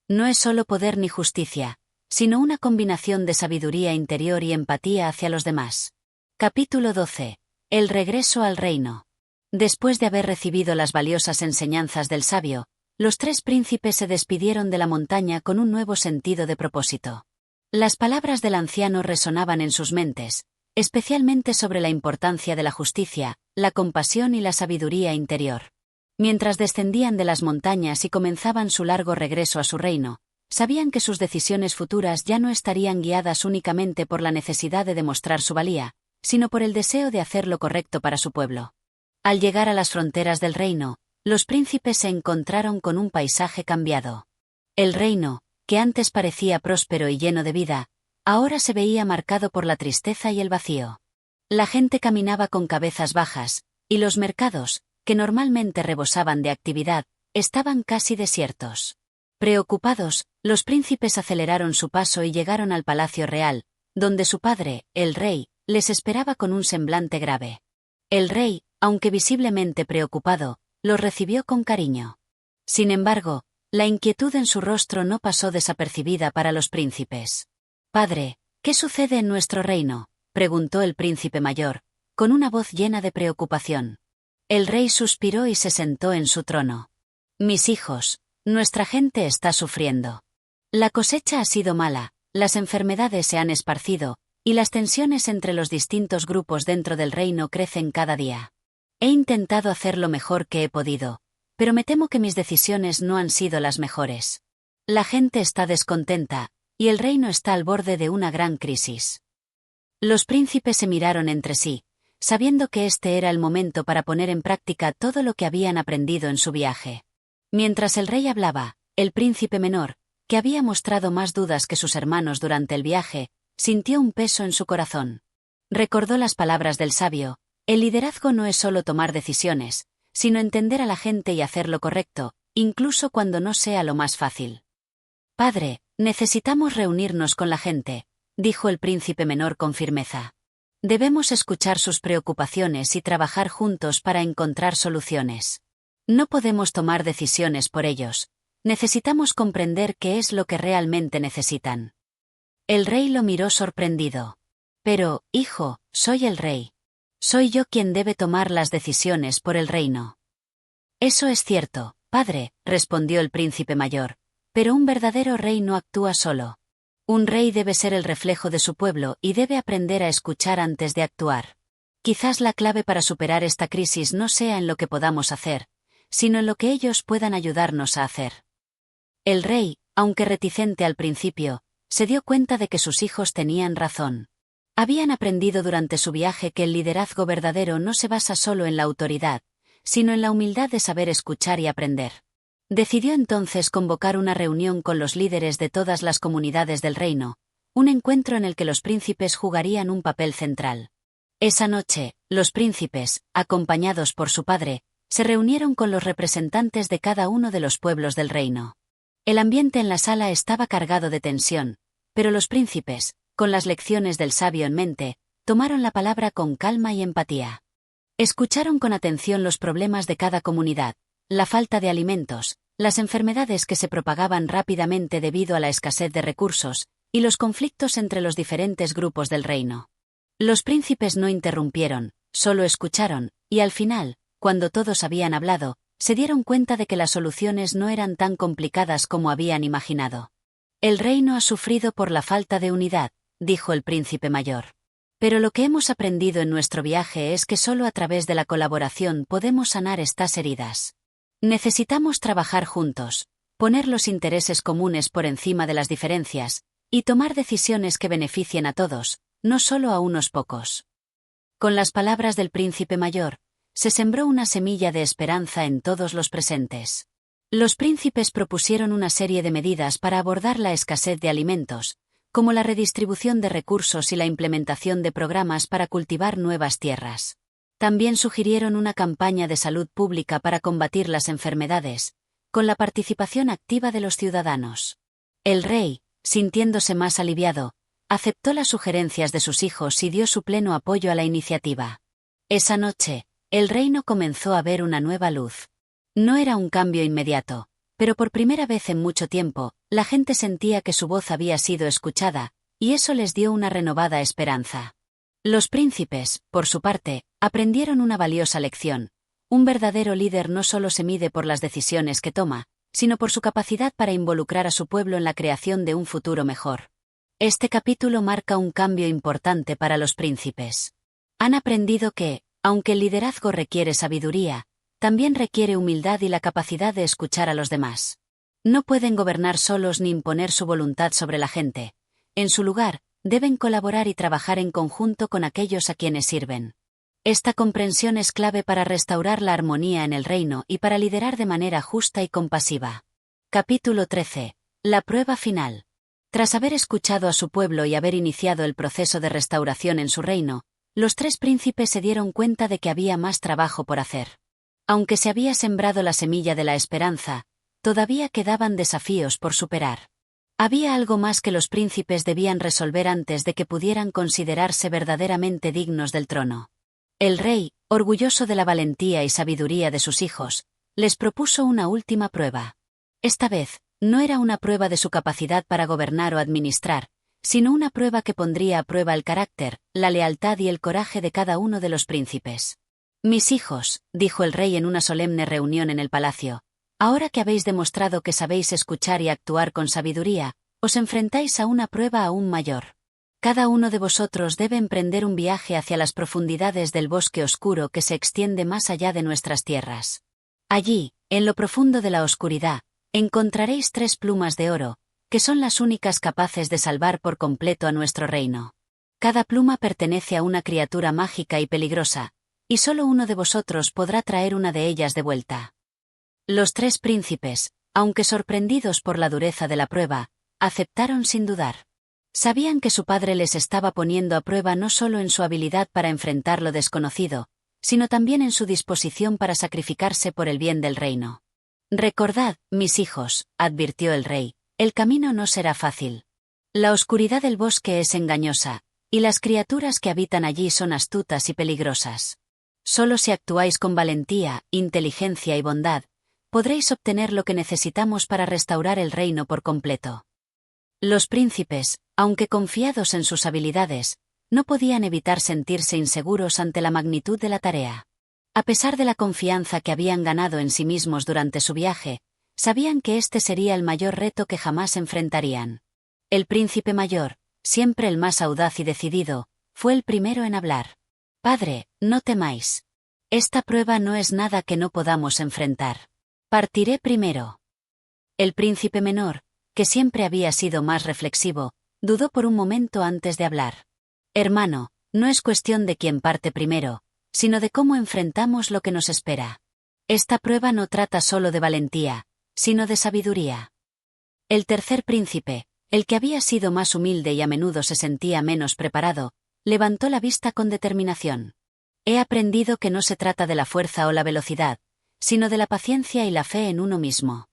S1: No es solo poder ni justicia, sino una combinación de sabiduría interior y empatía hacia los demás. Capítulo 12. El regreso al reino. Después de haber recibido las valiosas enseñanzas del sabio, los 3 príncipes se despidieron de la montaña con un nuevo sentido de propósito. Las palabras del anciano resonaban en sus mentes, especialmente sobre la importancia de la justicia, la compasión y la sabiduría interior. Mientras descendían de las montañas y comenzaban su largo regreso a su reino, sabían que sus decisiones futuras ya no estarían guiadas únicamente por la necesidad de demostrar su valía, sino por el deseo de hacer lo correcto para su pueblo. Al llegar a las fronteras del reino, los príncipes se encontraron con un paisaje cambiado. El reino, que antes parecía próspero y lleno de vida, ahora se veía marcado por la tristeza y el vacío. La gente caminaba con cabezas bajas, y los mercados, que normalmente rebosaban de actividad, estaban casi desiertos. Preocupados, los príncipes aceleraron su paso y llegaron al palacio real, donde su padre, el rey, les esperaba con un semblante grave. El rey, aunque visiblemente preocupado, los recibió con cariño. Sin embargo, la inquietud en su rostro no pasó desapercibida para los príncipes. «Padre, ¿qué sucede en nuestro reino?», preguntó el príncipe mayor, con una voz llena de preocupación. El rey suspiró y se sentó en su trono. «Mis hijos, nuestra gente está sufriendo. La cosecha ha sido mala, las enfermedades se han esparcido, y las tensiones entre los distintos grupos dentro del reino crecen cada día. He intentado hacer lo mejor que he podido, pero me temo que mis decisiones no han sido las mejores. La gente está descontenta, y el reino está al borde de una gran crisis». Los príncipes se miraron entre sí, sabiendo que este era el momento para poner en práctica todo lo que habían aprendido en su viaje. Mientras el rey hablaba, el príncipe menor, que había mostrado más dudas que sus hermanos durante el viaje, sintió un peso en su corazón. Recordó las palabras del sabio: el liderazgo no es solo tomar decisiones, sino entender a la gente y hacer lo correcto, incluso cuando no sea lo más fácil. «Padre, necesitamos reunirnos con la gente», dijo el príncipe menor con firmeza. «Debemos escuchar sus preocupaciones y trabajar juntos para encontrar soluciones. No podemos tomar decisiones por ellos. Necesitamos comprender qué es lo que realmente necesitan». El rey lo miró sorprendido. «Pero, hijo, soy el rey. Soy yo quien debe tomar las decisiones por el reino». «Eso es cierto, padre», respondió el príncipe mayor, «pero un verdadero rey no actúa solo. Un rey debe ser el reflejo de su pueblo y debe aprender a escuchar antes de actuar. Quizás la clave para superar esta crisis no sea en lo que podamos hacer, sino en lo que ellos puedan ayudarnos a hacer». El rey, aunque reticente al principio, se dio cuenta de que sus hijos tenían razón. Habían aprendido durante su viaje que el liderazgo verdadero no se basa solo en la autoridad, sino en la humildad de saber escuchar y aprender. Decidió entonces convocar una reunión con los líderes de todas las comunidades del reino, un encuentro en el que los príncipes jugarían un papel central. Esa noche, los príncipes, acompañados por su padre, se reunieron con los representantes de cada uno de los pueblos del reino. El ambiente en la sala estaba cargado de tensión, pero los príncipes, con las lecciones del sabio en mente, tomaron la palabra con calma y empatía. Escucharon con atención los problemas de cada comunidad, la falta de alimentos, las enfermedades que se propagaban rápidamente debido a la escasez de recursos, y los conflictos entre los diferentes grupos del reino. Los príncipes no interrumpieron, solo escucharon, y al final, cuando todos habían hablado, se dieron cuenta de que las soluciones no eran tan complicadas como habían imaginado. «El reino ha sufrido por la falta de unidad», dijo el príncipe mayor. «Pero lo que hemos aprendido en nuestro viaje es que solo a través de la colaboración podemos sanar estas heridas. Necesitamos trabajar juntos, poner los intereses comunes por encima de las diferencias, y tomar decisiones que beneficien a todos, no solo a unos pocos». Con las palabras del príncipe mayor, se sembró una semilla de esperanza en todos los presentes. Los príncipes propusieron una serie de medidas para abordar la escasez de alimentos, como la redistribución de recursos y la implementación de programas para cultivar nuevas tierras. También sugirieron una campaña de salud pública para combatir las enfermedades, con la participación activa de los ciudadanos. El rey, sintiéndose más aliviado, aceptó las sugerencias de sus hijos y dio su pleno apoyo a la iniciativa. Esa noche, el reino comenzó a ver una nueva luz. No era un cambio inmediato, pero por primera vez en mucho tiempo, la gente sentía que su voz había sido escuchada, y eso les dio una renovada esperanza. Los príncipes, por su parte, aprendieron una valiosa lección. Un verdadero líder no solo se mide por las decisiones que toma, sino por su capacidad para involucrar a su pueblo en la creación de un futuro mejor. Este capítulo marca un cambio importante para los príncipes. Han aprendido que, aunque el liderazgo requiere sabiduría, también requiere humildad y la capacidad de escuchar a los demás. No pueden gobernar solos ni imponer su voluntad sobre la gente. En su lugar, deben colaborar y trabajar en conjunto con aquellos a quienes sirven. Esta comprensión es clave para restaurar la armonía en el reino y para liderar de manera justa y compasiva. Capítulo 13. La prueba final. Tras haber escuchado a su pueblo y haber iniciado el proceso de restauración en su reino, los 3 príncipes se dieron cuenta de que había más trabajo por hacer. Aunque se había sembrado la semilla de la esperanza, todavía quedaban desafíos por superar. Había algo más que los príncipes debían resolver antes de que pudieran considerarse verdaderamente dignos del trono. El rey, orgulloso de la valentía y sabiduría de sus hijos, les propuso una última prueba. Esta vez, no era una prueba de su capacidad para gobernar o administrar, sino una prueba que pondría a prueba el carácter, la lealtad y el coraje de cada uno de los príncipes. «Mis hijos», dijo el rey en una solemne reunión en el palacio, «ahora que habéis demostrado que sabéis escuchar y actuar con sabiduría, os enfrentáis a una prueba aún mayor. Cada uno de vosotros debe emprender un viaje hacia las profundidades del bosque oscuro que se extiende más allá de nuestras tierras. Allí, en lo profundo de la oscuridad, encontraréis 3 plumas de oro, que son las únicas capaces de salvar por completo a nuestro reino. Cada pluma pertenece a una criatura mágica y peligrosa, y solo uno de vosotros podrá traer una de ellas de vuelta». Los 3 príncipes, aunque sorprendidos por la dureza de la prueba, aceptaron sin dudar. Sabían que su padre les estaba poniendo a prueba no solo en su habilidad para enfrentar lo desconocido, sino también en su disposición para sacrificarse por el bien del reino. «Recordad, mis hijos», advirtió el rey, «el camino no será fácil. La oscuridad del bosque es engañosa, y las criaturas que habitan allí son astutas y peligrosas. Solo si actuáis con valentía, inteligencia y bondad, podréis obtener lo que necesitamos para restaurar el reino por completo». Los príncipes, aunque confiados en sus habilidades, no podían evitar sentirse inseguros ante la magnitud de la tarea. A pesar de la confianza que habían ganado en sí mismos durante su viaje, sabían que este sería el mayor reto que jamás enfrentarían. El príncipe mayor, siempre el más audaz y decidido, fue el primero en hablar. «Padre, no temáis. Esta prueba no es nada que no podamos enfrentar. Partiré primero». El príncipe menor, que siempre había sido más reflexivo, dudó por un momento antes de hablar. «Hermano, no es cuestión de quién parte primero, sino de cómo enfrentamos lo que nos espera. Esta prueba no trata solo de valentía, sino de sabiduría». El tercer príncipe, el que había sido más humilde y a menudo se sentía menos preparado, levantó la vista con determinación. «He aprendido que no se trata de la fuerza o la velocidad, sino de la paciencia y la fe en uno mismo.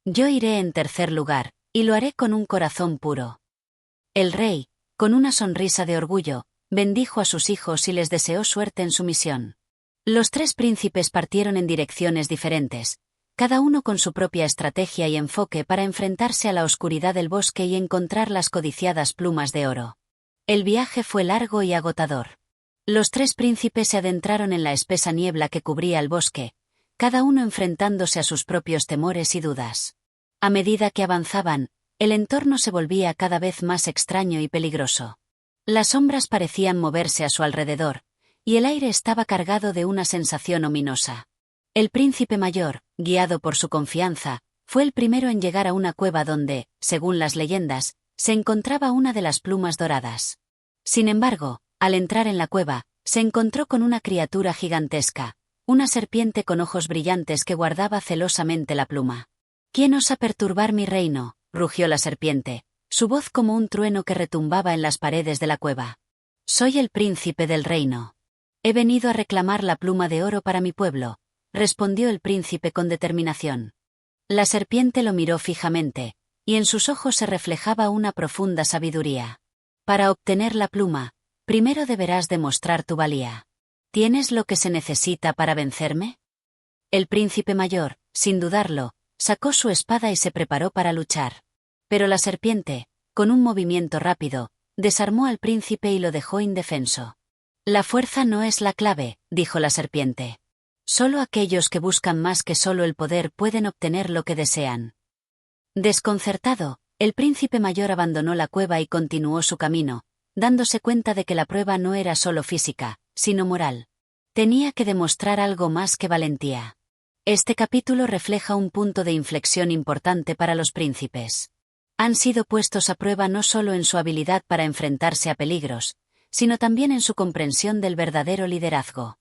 S1: Yo iré en tercer lugar, y lo haré con un corazón puro». El rey, con una sonrisa de orgullo, bendijo a sus hijos y les deseó suerte en su misión. Los 3 príncipes partieron en direcciones diferentes, cada uno con su propia estrategia y enfoque para enfrentarse a la oscuridad del bosque y encontrar las codiciadas plumas de oro. El viaje fue largo y agotador. Los 3 príncipes se adentraron en la espesa niebla que cubría el bosque, cada uno enfrentándose a sus propios temores y dudas. A medida que avanzaban, el entorno se volvía cada vez más extraño y peligroso. Las sombras parecían moverse a su alrededor, y el aire estaba cargado de una sensación ominosa. El príncipe mayor, guiado por su confianza, fue el primero en llegar a una cueva donde, según las leyendas, se encontraba una de las plumas doradas. Sin embargo, al entrar en la cueva, se encontró con una criatura gigantesca, una serpiente con ojos brillantes que guardaba celosamente la pluma. «¿Quién osa perturbar mi reino?», rugió la serpiente, su voz como un trueno que retumbaba en las paredes de la cueva. «Soy el príncipe del reino. He venido a reclamar la pluma de oro para mi pueblo», respondió el príncipe con determinación. La serpiente lo miró fijamente, y en sus ojos se reflejaba una profunda sabiduría. «Para obtener la pluma, primero deberás demostrar tu valía. ¿Tienes lo que se necesita para vencerme?». El príncipe mayor, sin dudarlo, sacó su espada y se preparó para luchar. Pero la serpiente, con un movimiento rápido, desarmó al príncipe y lo dejó indefenso. «La fuerza no es la clave», dijo la serpiente. «Solo aquellos que buscan más que solo el poder pueden obtener lo que desean». Desconcertado, el príncipe mayor abandonó la cueva y continuó su camino, dándose cuenta de que la prueba no era solo física, sino moral. Tenía que demostrar algo más que valentía. Este capítulo refleja un punto de inflexión importante para los príncipes. Han sido puestos a prueba no solo en su habilidad para enfrentarse a peligros, sino también en su comprensión del verdadero liderazgo.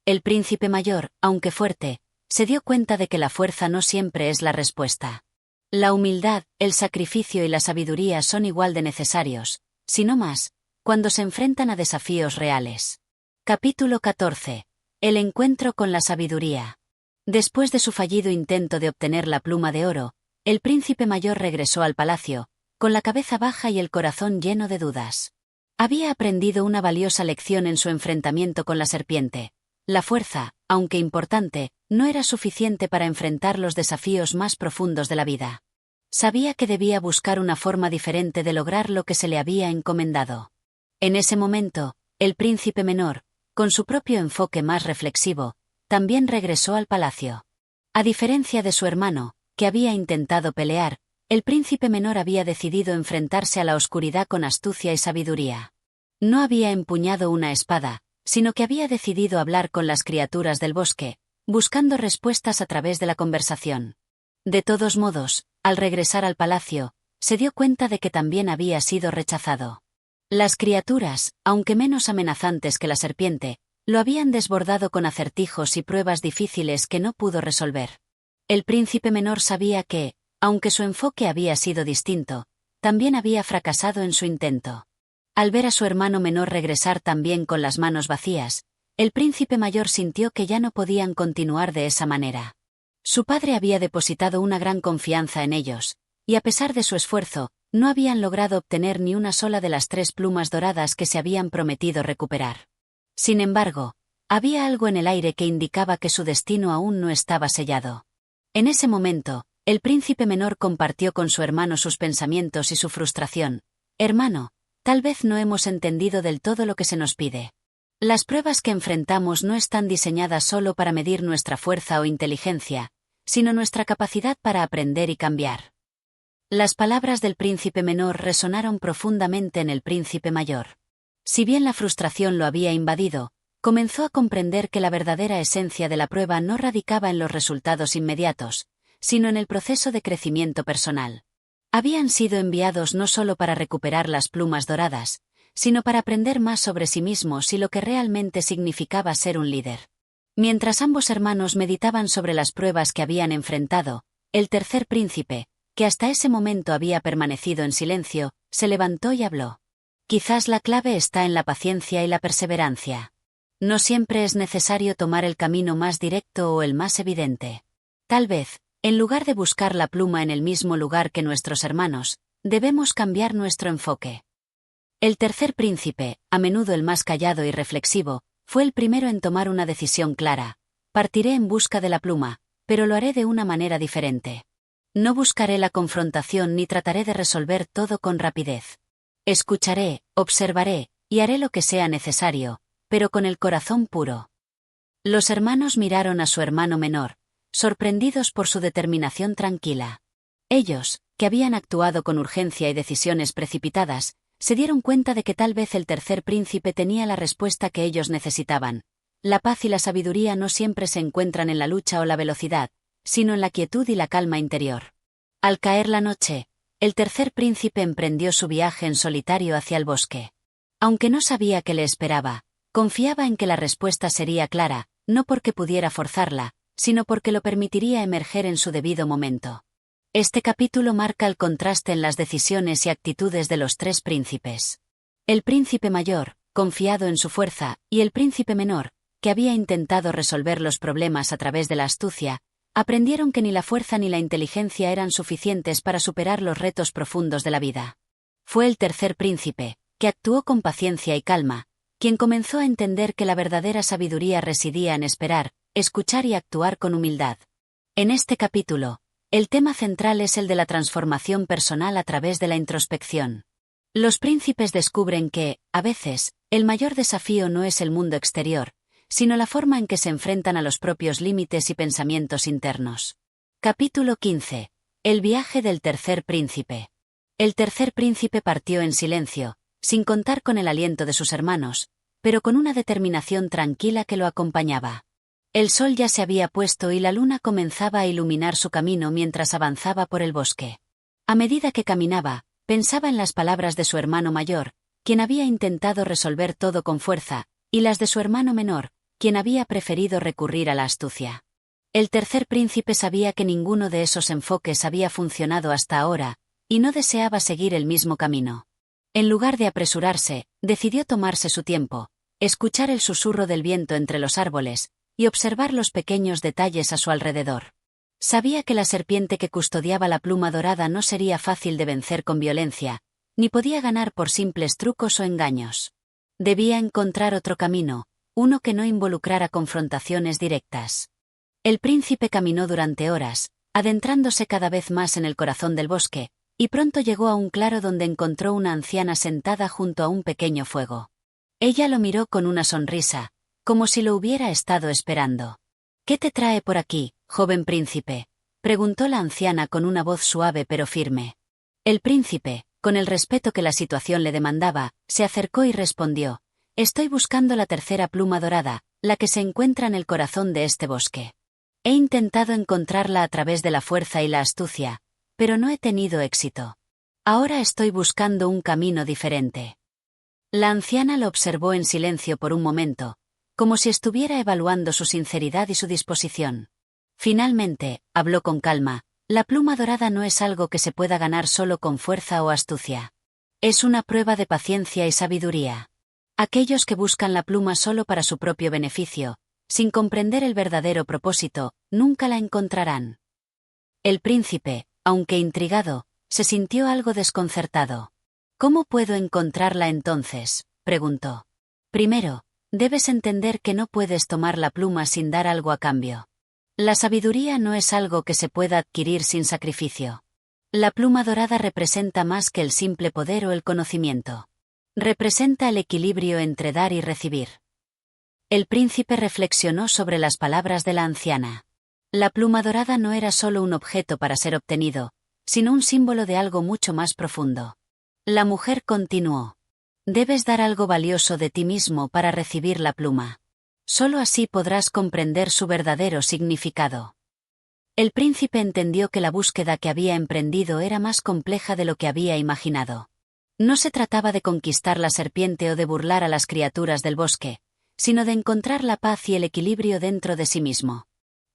S1: El príncipe mayor, aunque fuerte, se dio cuenta de que la fuerza no siempre es la respuesta. La humildad, el sacrificio y la sabiduría son igual de necesarios, si no más, cuando se enfrentan a desafíos reales. Capítulo 14. El encuentro con la sabiduría. Después de su fallido intento de obtener la pluma de oro, el príncipe mayor regresó al palacio, con la cabeza baja y el corazón lleno de dudas. Había aprendido una valiosa lección en su enfrentamiento con la serpiente. La fuerza, aunque importante, no era suficiente para enfrentar los desafíos más profundos de la vida. Sabía que debía buscar una forma diferente de lograr lo que se le había encomendado. En ese momento, el príncipe menor, con su propio enfoque más reflexivo, también regresó al palacio. A diferencia de su hermano, que había intentado pelear, el príncipe menor había decidido enfrentarse a la oscuridad con astucia y sabiduría. No había empuñado una espada, sino que había decidido hablar con las criaturas del bosque, buscando respuestas a través de la conversación. De todos modos, al regresar al palacio, se dio cuenta de que también había sido rechazado. Las criaturas, aunque menos amenazantes que la serpiente, lo habían desbordado con acertijos y pruebas difíciles que no pudo resolver. El príncipe menor sabía que, aunque su enfoque había sido distinto, también había fracasado en su intento. Al ver a su hermano menor regresar también con las manos vacías, el príncipe mayor sintió que ya no podían continuar de esa manera. Su padre había depositado una gran confianza en ellos, y a pesar de su esfuerzo, no habían logrado obtener ni una sola de las 3 plumas doradas que se habían prometido recuperar. Sin embargo, había algo en el aire que indicaba que su destino aún no estaba sellado. En ese momento, el príncipe menor compartió con su hermano sus pensamientos y su frustración. «Hermano, tal vez no hemos entendido del todo lo que se nos pide. Las pruebas que enfrentamos no están diseñadas solo para medir nuestra fuerza o inteligencia, sino nuestra capacidad para aprender y cambiar». Las palabras del príncipe menor resonaron profundamente en el príncipe mayor. Si bien la frustración lo había invadido, comenzó a comprender que la verdadera esencia de la prueba no radicaba en los resultados inmediatos, sino en el proceso de crecimiento personal. Habían sido enviados no solo para recuperar las plumas doradas, sino para aprender más sobre sí mismos y lo que realmente significaba ser un líder. Mientras ambos hermanos meditaban sobre las pruebas que habían enfrentado, el tercer príncipe, que hasta ese momento había permanecido en silencio, se levantó y habló. Quizás la clave está en la paciencia y la perseverancia. No siempre es necesario tomar el camino más directo o el más evidente. Tal vez, en lugar de buscar la pluma en el mismo lugar que nuestros hermanos, debemos cambiar nuestro enfoque. El tercer príncipe, a menudo el más callado y reflexivo, fue el primero en tomar una decisión clara. Partiré en busca de la pluma, pero lo haré de una manera diferente. No buscaré la confrontación ni trataré de resolver todo con rapidez. Escucharé, observaré, y haré lo que sea necesario, pero con el corazón puro. Los hermanos miraron a su hermano menor, sorprendidos por su determinación tranquila. Ellos, que habían actuado con urgencia y decisiones precipitadas, se dieron cuenta de que tal vez el tercer príncipe tenía la respuesta que ellos necesitaban. La paz y la sabiduría no siempre se encuentran en la lucha o la velocidad, sino en la quietud y la calma interior. Al caer la noche, el tercer príncipe emprendió su viaje en solitario hacia el bosque. Aunque no sabía qué le esperaba, confiaba en que la respuesta sería clara, no porque pudiera forzarla, sino porque lo permitiría emerger en su debido momento. Este capítulo marca el contraste en las decisiones y actitudes de los 3 príncipes. El príncipe mayor, confiado en su fuerza, y el príncipe menor, que había intentado resolver los problemas a través de la astucia, aprendieron que ni la fuerza ni la inteligencia eran suficientes para superar los retos profundos de la vida. Fue el tercer príncipe, que actuó con paciencia y calma, quien comenzó a entender que la verdadera sabiduría residía en esperar, escuchar y actuar con humildad. En este capítulo, el tema central es el de la transformación personal a través de la introspección. Los príncipes descubren que, a veces, el mayor desafío no es el mundo exterior, sino la forma en que se enfrentan a los propios límites y pensamientos internos. Capítulo 15. El viaje del tercer príncipe. El tercer príncipe partió en silencio, sin contar con el aliento de sus hermanos, pero con una determinación tranquila que lo acompañaba. El sol ya se había puesto y la luna comenzaba a iluminar su camino mientras avanzaba por el bosque. A medida que caminaba, pensaba en las palabras de su hermano mayor, quien había intentado resolver todo con fuerza, y las de su hermano menor, quien había preferido recurrir a la astucia. El tercer príncipe sabía que ninguno de esos enfoques había funcionado hasta ahora, y no deseaba seguir el mismo camino. En lugar de apresurarse, decidió tomarse su tiempo, escuchar el susurro del viento entre los árboles, y observar los pequeños detalles a su alrededor. Sabía que la serpiente que custodiaba la pluma dorada no sería fácil de vencer con violencia, ni podía ganar por simples trucos o engaños. Debía encontrar otro camino, uno que no involucrara confrontaciones directas. El príncipe caminó durante horas, adentrándose cada vez más en el corazón del bosque, y pronto llegó a un claro donde encontró una anciana sentada junto a un pequeño fuego. Ella lo miró con una sonrisa, como si lo hubiera estado esperando. «¿Qué te trae por aquí, joven príncipe?», preguntó la anciana con una voz suave pero firme. El príncipe, con el respeto que la situación le demandaba, se acercó y respondió: «Estoy buscando la tercera pluma dorada, la que se encuentra en el corazón de este bosque. He intentado encontrarla a través de la fuerza y la astucia, pero no he tenido éxito. Ahora estoy buscando un camino diferente». La anciana lo observó en silencio por un momento, como si estuviera evaluando su sinceridad y su disposición. Finalmente, habló con calma: «La pluma dorada no es algo que se pueda ganar solo con fuerza o astucia. Es una prueba de paciencia y sabiduría. Aquellos que buscan la pluma solo para su propio beneficio, sin comprender el verdadero propósito, nunca la encontrarán». El príncipe, aunque intrigado, se sintió algo desconcertado. «¿Cómo puedo encontrarla entonces?», preguntó. «Primero, debes entender que no puedes tomar la pluma sin dar algo a cambio. La sabiduría no es algo que se pueda adquirir sin sacrificio. La pluma dorada representa más que el simple poder o el conocimiento. Representa el equilibrio entre dar y recibir». El príncipe reflexionó sobre las palabras de la anciana. La pluma dorada no era solo un objeto para ser obtenido, sino un símbolo de algo mucho más profundo. La mujer continuó: «Debes dar algo valioso de ti mismo para recibir la pluma. Solo así podrás comprender su verdadero significado». El príncipe entendió que la búsqueda que había emprendido era más compleja de lo que había imaginado. No se trataba de conquistar la serpiente o de burlar a las criaturas del bosque, sino de encontrar la paz y el equilibrio dentro de sí mismo.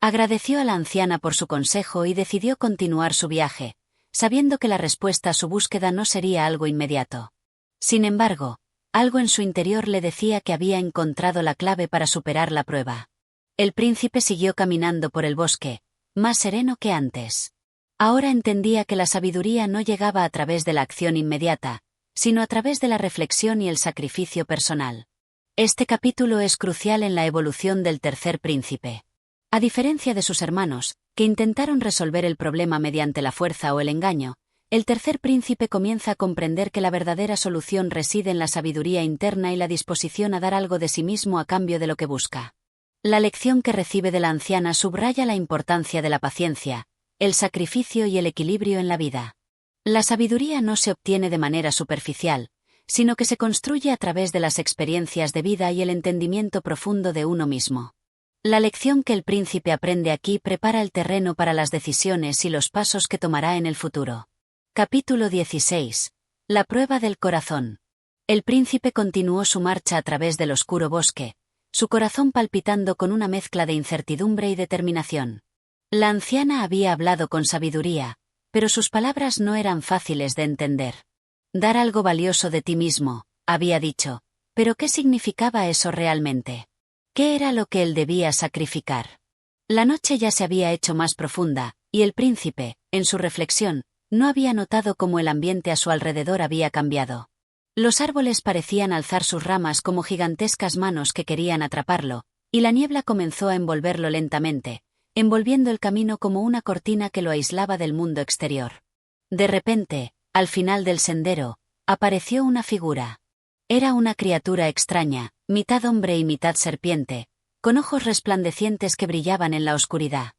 S1: Agradeció a la anciana por su consejo y decidió continuar su viaje, sabiendo que la respuesta a su búsqueda no sería algo inmediato. Sin embargo, algo en su interior le decía que había encontrado la clave para superar la prueba. El príncipe siguió caminando por el bosque, más sereno que antes. Ahora entendía que la sabiduría no llegaba a través de la acción inmediata, sino a través de la reflexión y el sacrificio personal. Este capítulo es crucial en la evolución del tercer príncipe. A diferencia de sus hermanos, que intentaron resolver el problema mediante la fuerza o el engaño, el tercer príncipe comienza a comprender que la verdadera solución reside en la sabiduría interna y la disposición a dar algo de sí mismo a cambio de lo que busca. La lección que recibe de la anciana subraya la importancia de la paciencia, el sacrificio y el equilibrio en la vida. La sabiduría no se obtiene de manera superficial, sino que se construye a través de las experiencias de vida y el entendimiento profundo de uno mismo. La lección que el príncipe aprende aquí prepara el terreno para las decisiones y los pasos que tomará en el futuro. Capítulo 16. La prueba del corazón. El príncipe continuó su marcha a través del oscuro bosque, su corazón palpitando con una mezcla de incertidumbre y determinación. La anciana había hablado con sabiduría, pero sus palabras no eran fáciles de entender. «Dar algo valioso de ti mismo», había dicho, pero ¿qué significaba eso realmente? ¿Qué era lo que él debía sacrificar? La noche ya se había hecho más profunda, y el príncipe, en su reflexión, no había notado cómo el ambiente a su alrededor había cambiado. Los árboles parecían alzar sus ramas como gigantescas manos que querían atraparlo, y la niebla comenzó a envolverlo lentamente, envolviendo el camino como una cortina que lo aislaba del mundo exterior. De repente, al final del sendero, apareció una figura. Era una criatura extraña, mitad hombre y mitad serpiente, con ojos resplandecientes que brillaban en la oscuridad.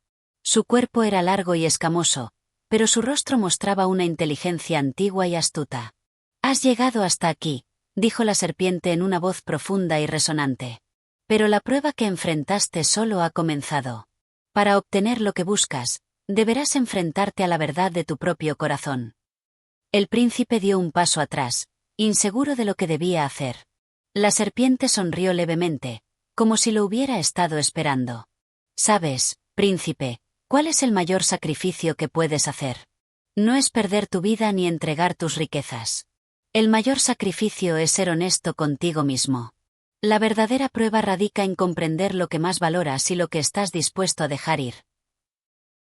S1: Su cuerpo era largo y escamoso, pero su rostro mostraba una inteligencia antigua y astuta. «Has llegado hasta aquí», dijo la serpiente en una voz profunda y resonante. «Pero la prueba que enfrentaste solo ha comenzado. Para obtener lo que buscas, deberás enfrentarte a la verdad de tu propio corazón». El príncipe dio un paso atrás, inseguro de lo que debía hacer. La serpiente sonrió levemente, como si lo hubiera estado esperando. ¿Sabes, príncipe, cuál es el mayor sacrificio que puedes hacer? No es perder tu vida ni entregar tus riquezas. El mayor sacrificio es ser honesto contigo mismo. La verdadera prueba radica en comprender lo que más valoras y lo que estás dispuesto a dejar ir.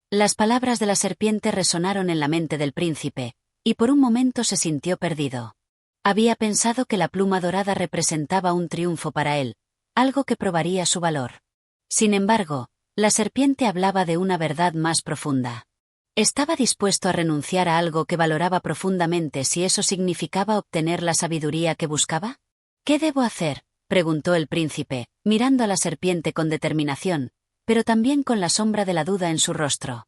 S1: Las palabras de la serpiente resonaron en la mente del príncipe, y por un momento se sintió perdido. Había pensado que la pluma dorada representaba un triunfo para él, algo que probaría su valor. Sin embargo, la serpiente hablaba de una verdad más profunda. ¿Estaba dispuesto a renunciar a algo que valoraba profundamente si eso significaba obtener la sabiduría que buscaba? ¿Qué debo hacer?, preguntó el príncipe, mirando a la serpiente con determinación, pero también con la sombra de la duda en su rostro.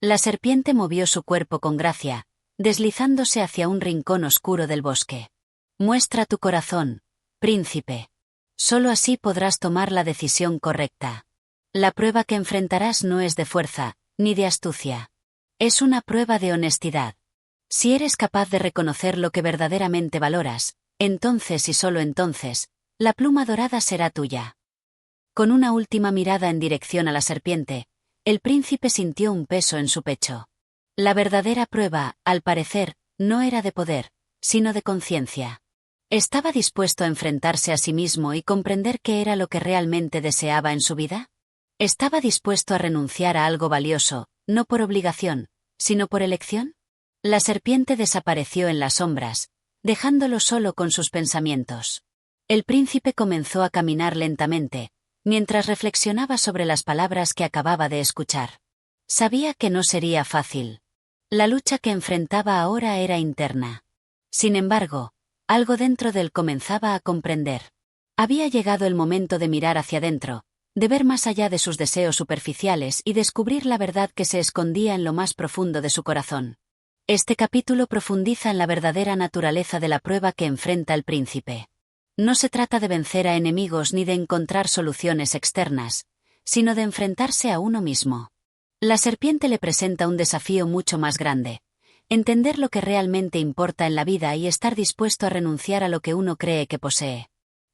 S1: La serpiente movió su cuerpo con gracia, deslizándose hacia un rincón oscuro del bosque. Muestra tu corazón, príncipe. Solo así podrás tomar la decisión correcta. La prueba que enfrentarás no es de fuerza, ni de astucia. Es una prueba de honestidad. Si eres capaz de reconocer lo que verdaderamente valoras, entonces y solo entonces, la pluma dorada será tuya. Con una última mirada en dirección a la serpiente, el príncipe sintió un peso en su pecho. La verdadera prueba, al parecer, no era de poder, sino de conciencia. ¿Estaba dispuesto a enfrentarse a sí mismo y comprender qué era lo que realmente deseaba en su vida? ¿Estaba dispuesto a renunciar a algo valioso, no por obligación, sino por elección? La serpiente desapareció en las sombras, dejándolo solo con sus pensamientos. El príncipe comenzó a caminar lentamente, mientras reflexionaba sobre las palabras que acababa de escuchar. Sabía que no sería fácil. La lucha que enfrentaba ahora era interna. Sin embargo, algo dentro de él comenzaba a comprender. Había llegado el momento de mirar hacia adentro, de ver más allá de sus deseos superficiales y descubrir la verdad que se escondía en lo más profundo de su corazón. Este capítulo profundiza en la verdadera naturaleza de la prueba que enfrenta el príncipe. No se trata de vencer a enemigos ni de encontrar soluciones externas, sino de enfrentarse a uno mismo. La serpiente le presenta un desafío mucho más grande: entender lo que realmente importa en la vida y estar dispuesto a renunciar a lo que uno cree que posee.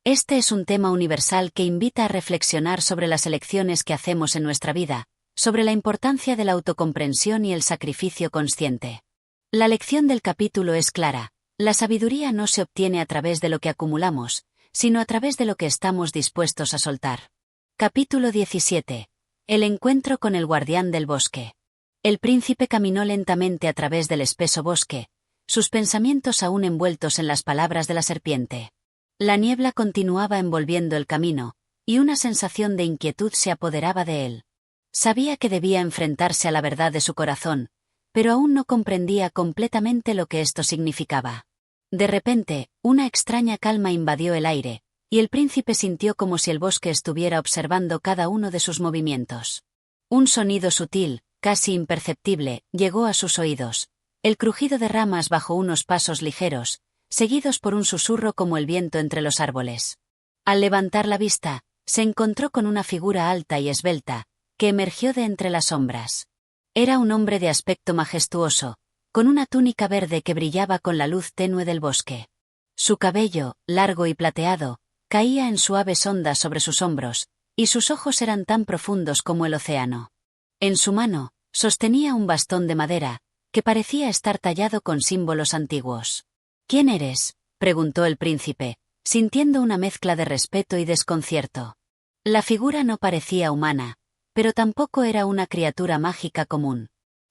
S1: Este es un tema universal que invita a reflexionar sobre las elecciones que hacemos en nuestra vida, sobre la importancia de la autocomprensión y el sacrificio consciente. La lección del capítulo es clara: la sabiduría no se obtiene a través de lo que acumulamos, sino a través de lo que estamos dispuestos a soltar. Capítulo 17. El encuentro con el guardián del bosque. El príncipe caminó lentamente a través del espeso bosque, sus pensamientos aún envueltos en las palabras de la serpiente. La niebla continuaba envolviendo el camino, y una sensación de inquietud se apoderaba de él. Sabía que debía enfrentarse a la verdad de su corazón, pero aún no comprendía completamente lo que esto significaba. De repente, una extraña calma invadió el aire, y el príncipe sintió como si el bosque estuviera observando cada uno de sus movimientos. Un sonido sutil, casi imperceptible, llegó a sus oídos: el crujido de ramas bajo unos pasos ligeros, seguidos por un susurro como el viento entre los árboles. Al levantar la vista, se encontró con una figura alta y esbelta, que emergió de entre las sombras. Era un hombre de aspecto majestuoso, con una túnica verde que brillaba con la luz tenue del bosque. Su cabello, largo y plateado, caía en suaves ondas sobre sus hombros, y sus ojos eran tan profundos como el océano. En su mano, sostenía un bastón de madera, que parecía estar tallado con símbolos antiguos. «¿Quién eres?», preguntó el príncipe, sintiendo una mezcla de respeto y desconcierto. La figura no parecía humana, pero tampoco era una criatura mágica común.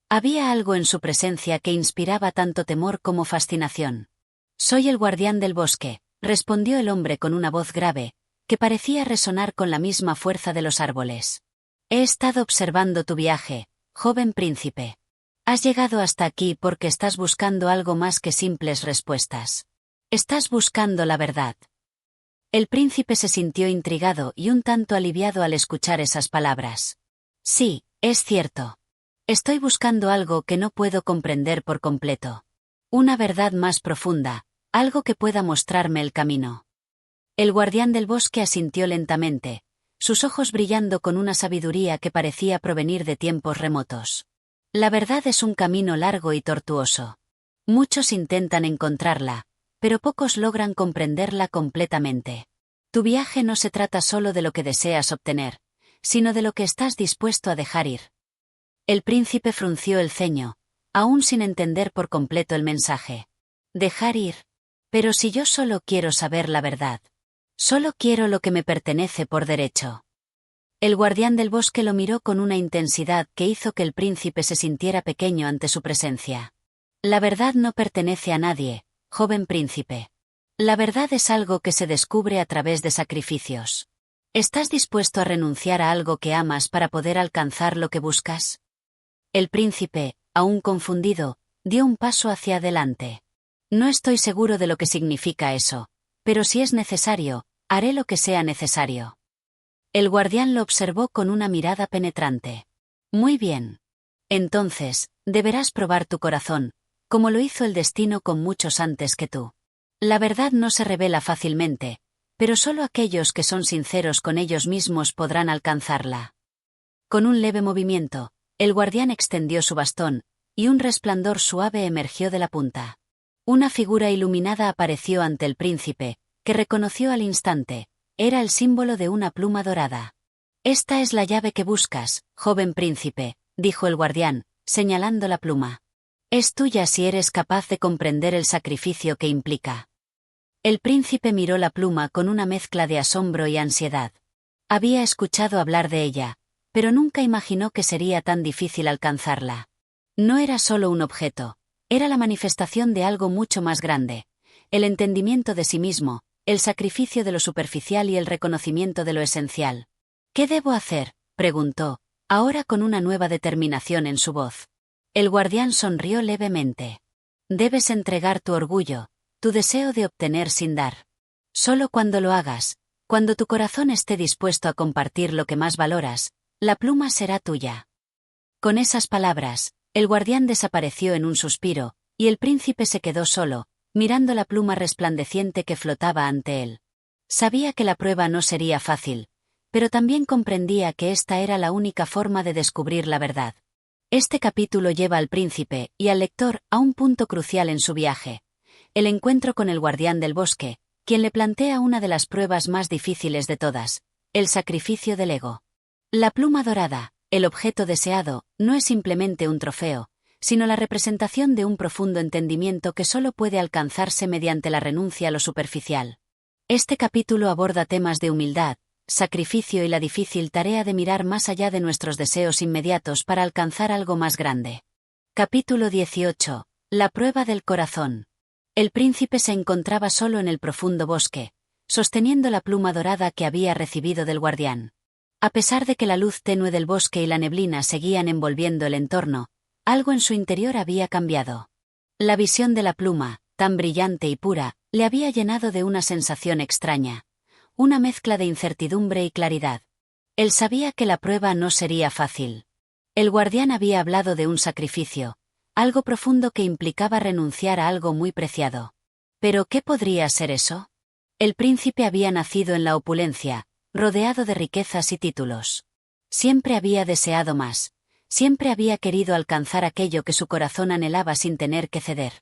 S1: Había algo en su presencia que inspiraba tanto temor como fascinación. «Soy el guardián del bosque», respondió el hombre con una voz grave, que parecía resonar con la misma fuerza de los árboles. «He estado observando tu viaje, joven príncipe. Has llegado hasta aquí porque estás buscando algo más que simples respuestas. Estás buscando la verdad». El príncipe se sintió intrigado y un tanto aliviado al escuchar esas palabras. «Sí, es cierto. Estoy buscando algo que no puedo comprender por completo. Una verdad más profunda, algo que pueda mostrarme el camino». El guardián del bosque asintió lentamente, sus ojos brillando con una sabiduría que parecía provenir de tiempos remotos. La verdad es un camino largo y tortuoso. Muchos intentan encontrarla, pero pocos logran comprenderla completamente. Tu viaje no se trata solo de lo que deseas obtener, sino de lo que estás dispuesto a dejar ir. El príncipe frunció el ceño, aún sin entender por completo el mensaje. Dejar ir. Pero si yo solo quiero saber la verdad. Solo quiero lo que me pertenece por derecho. El guardián del bosque lo miró con una intensidad que hizo que el príncipe se sintiera pequeño ante su presencia. La verdad no pertenece a nadie, joven príncipe. La verdad es algo que se descubre a través de sacrificios. ¿Estás dispuesto a renunciar a algo que amas para poder alcanzar lo que buscas? El príncipe, aún confundido, dio un paso hacia adelante. No estoy seguro de lo que significa eso, pero si es necesario, haré lo que sea necesario. El guardián lo observó con una mirada penetrante. Muy bien. Entonces, deberás probar tu corazón, como lo hizo el destino con muchos antes que tú. La verdad no se revela fácilmente, pero solo aquellos que son sinceros con ellos mismos podrán alcanzarla. Con un leve movimiento, el guardián extendió su bastón, y un resplandor suave emergió de la punta. Una figura iluminada apareció ante el príncipe, que reconoció al instante. Era el símbolo de una pluma dorada. Esta es la llave que buscas, joven príncipe, dijo el guardián, señalando la pluma. Es tuya si eres capaz de comprender el sacrificio que implica. El príncipe miró la pluma con una mezcla de asombro y ansiedad. Había escuchado hablar de ella, pero nunca imaginó que sería tan difícil alcanzarla. No era solo un objeto, era la manifestación de algo mucho más grande, el entendimiento de sí mismo, el sacrificio de lo superficial y el reconocimiento de lo esencial. ¿Qué debo hacer?, preguntó, ahora con una nueva determinación en su voz. El guardián sonrió levemente. Debes entregar tu orgullo, tu deseo de obtener sin dar. Solo cuando lo hagas, cuando tu corazón esté dispuesto a compartir lo que más valoras, la pluma será tuya. Con esas palabras, el guardián desapareció en un suspiro, y el príncipe se quedó solo, mirando la pluma resplandeciente que flotaba ante él. Sabía que la prueba no sería fácil, pero también comprendía que esta era la única forma de descubrir la verdad. Este capítulo lleva al príncipe y al lector a un punto crucial en su viaje: el encuentro con el guardián del bosque, quien le plantea una de las pruebas más difíciles de todas, el sacrificio del ego. La pluma dorada, el objeto deseado, no es simplemente un trofeo, sino la representación de un profundo entendimiento que solo puede alcanzarse mediante la renuncia a lo superficial. Este capítulo aborda temas de humildad, sacrificio y la difícil tarea de mirar más allá de nuestros deseos inmediatos para alcanzar algo más grande. Capítulo 18. La prueba del corazón. El príncipe se encontraba solo en el profundo bosque, sosteniendo la pluma dorada que había recibido del guardián. A pesar de que la luz tenue del bosque y la neblina seguían envolviendo el entorno, algo en su interior había cambiado. La visión de la pluma, tan brillante y pura, le había llenado de una sensación extraña, una mezcla de incertidumbre y claridad. Él sabía que la prueba no sería fácil. El guardián había hablado de un sacrificio, algo profundo que implicaba renunciar a algo muy preciado. ¿Pero qué podría ser eso? El príncipe había nacido en la opulencia, rodeado de riquezas y títulos. Siempre había deseado más, siempre había querido alcanzar aquello que su corazón anhelaba sin tener que ceder.